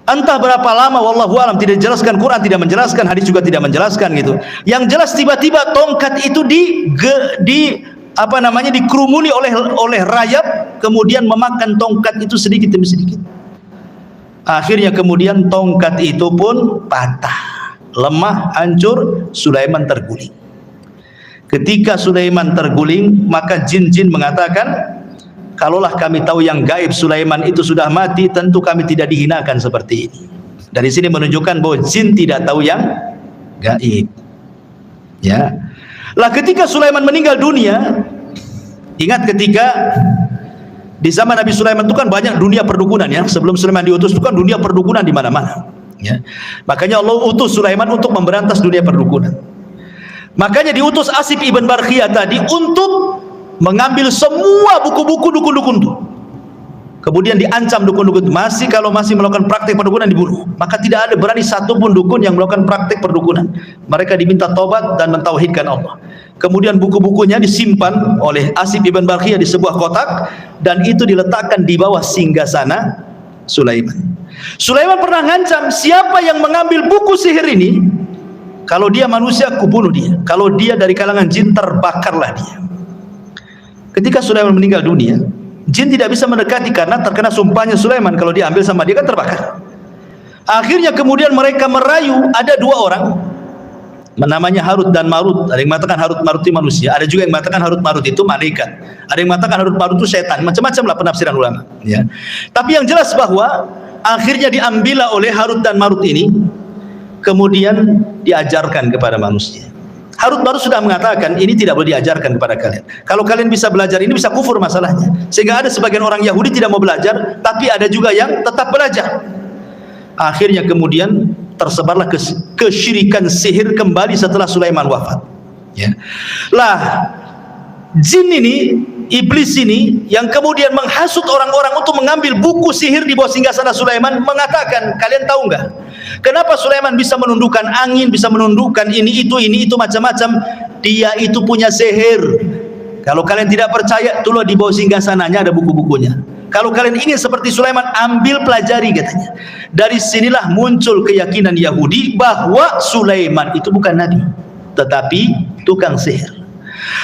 Entah berapa lama, wallahu alam, tidak dijelaskan, Quran tidak menjelaskan, hadis juga tidak menjelaskan gitu. Yang jelas tiba-tiba tongkat itu dikerumuni oleh rayap, kemudian memakan tongkat itu sedikit demi sedikit. Akhirnya kemudian tongkat itu pun patah, lemah, hancur, Sulaiman terguling. Ketika Sulaiman terguling, maka jin-jin mengatakan, kalaulah kami tahu yang gaib Sulaiman itu sudah mati, tentu kami tidak dihinakan seperti ini. Dari sini menunjukkan bahwa jin tidak tahu yang gaib. Ya. Lah ketika Sulaiman meninggal dunia, ingat ketika di zaman Nabi Sulaiman itu kan banyak dunia perdukunan ya. Sebelum Sulaiman diutus itu kan dunia perdukunan di mana-mana. Ya. Makanya Allah utus Sulaiman untuk memberantas dunia perdukunan. Makanya diutus Asif ibn Barkhiyah tadi untuk mengambil semua buku-buku dukun-dukun itu. Kemudian diancam dukun-dukun masih melakukan praktik perdukunan dibunuh. Maka tidak ada berani satupun dukun yang melakukan praktik perdukunan. Mereka diminta tobat dan mentauhidkan Allah. Kemudian buku-bukunya disimpan oleh Asif ibn Barkhiyah di sebuah kotak dan itu diletakkan di bawah singgasana Sulaiman. Sulaiman pernah ngancam, siapa yang mengambil buku sihir ini, kalau dia manusia aku bunuh dia, kalau dia dari kalangan jin terbakarlah dia. Ketika Sulaiman meninggal dunia, jin tidak bisa mendekati karena terkena sumpahnya Sulaiman, kalau diambil sama dia kan terbakar. Akhirnya kemudian mereka merayu, ada 2 orang namanya Harut dan Marut. Ada yang mengatakan Harut Marut itu manusia, ada juga yang mengatakan Harut Marut itu malaikat, ada yang mengatakan Harut Marut itu setan, macam-macam lah penafsiran ulama ya. Tapi yang jelas bahwa akhirnya diambillah oleh Harut dan Marut ini, kemudian diajarkan kepada manusia. Harut Marut sudah mengatakan ini tidak boleh diajarkan kepada kalian. Kalau kalian bisa belajar ini bisa kufur masalahnya. Sehingga ada sebagian orang Yahudi tidak mau belajar, tapi ada juga yang tetap belajar. Akhirnya kemudian tersebarlah kesyirikan sihir kembali setelah Sulaiman wafat. Ya. Lah jin ini, iblis ini yang kemudian menghasut orang-orang untuk mengambil buku sihir di bawah singgasana Sulaiman mengatakan, kalian tahu enggak? Kenapa Sulaiman bisa menundukkan angin, bisa menundukkan ini itu macam-macam? Dia itu punya sihir. Kalau kalian tidak percaya, tolong di bawah singgasananya ada buku-bukunya. Kalau kalian ingin seperti Sulaiman, ambil pelajari katanya. Dari sinilah muncul keyakinan Yahudi bahwa Sulaiman itu bukan nabi, tetapi tukang sihir.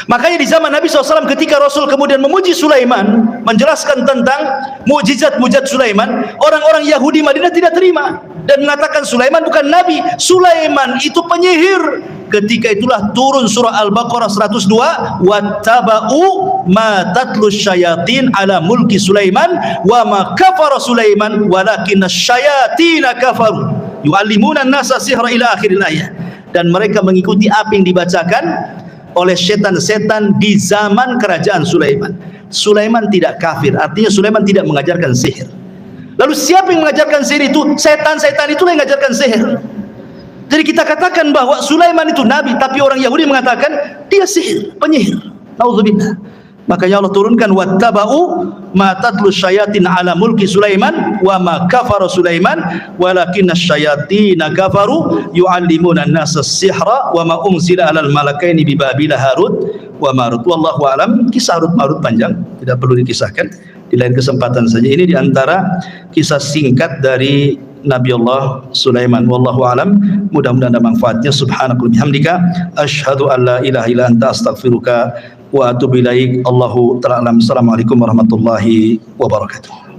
Makanya di zaman Nabi SAW ketika Rasul kemudian memuji Sulaiman, menjelaskan tentang mukjizat-mukjizat Sulaiman, orang-orang Yahudi Madinah tidak terima dan mengatakan Sulaiman bukan nabi, Sulaiman itu penyihir. Ketika itulah turun surah Al-Baqarah 102, wattaba'u ma tatlu syayatin ala mulki Sulaiman wa ma kafara Sulaiman walakinna syayatina kafaru yu'allimuna an-nasa sihra ila akhiril ayat. Dan mereka mengikuti apa yang dibacakan oleh setan-setan di zaman kerajaan Sulaiman. Sulaiman tidak kafir, artinya Sulaiman tidak mengajarkan sihir. Lalu siapa yang mengajarkan sihir itu? Setan-setan itulah yang mengajarkan sihir. Jadi kita katakan bahwa Sulaiman itu nabi, tapi orang Yahudi mengatakan dia sihir, penyihir. Nauzubillah. Makanya Allah turunkan wattaba'u ma tatlu syayatin ala mulki Sulaiman wa ma kafara Sulaiman walakinna syayatina kafaru yu'allimuna an-nasa as-sihra wa ma unzila 'alal malakaini bi Babila Harut wa Marut. Wallahu a'lam. Kisah Harut Marut panjang, tidak perlu dikisahkan, di lain kesempatan saja. Ini di antara kisah singkat dari Nabi Allah Sulaiman. Wallahu a'lam. Mudah-mudahan ada manfaatnya. Subhanaka bihamdika asyhadu an la ilaha illa anta astaghfiruka wa atubu ilaik. Allahu ta'ala alam. Assalamualaikum warahmatullahi wabarakatuh.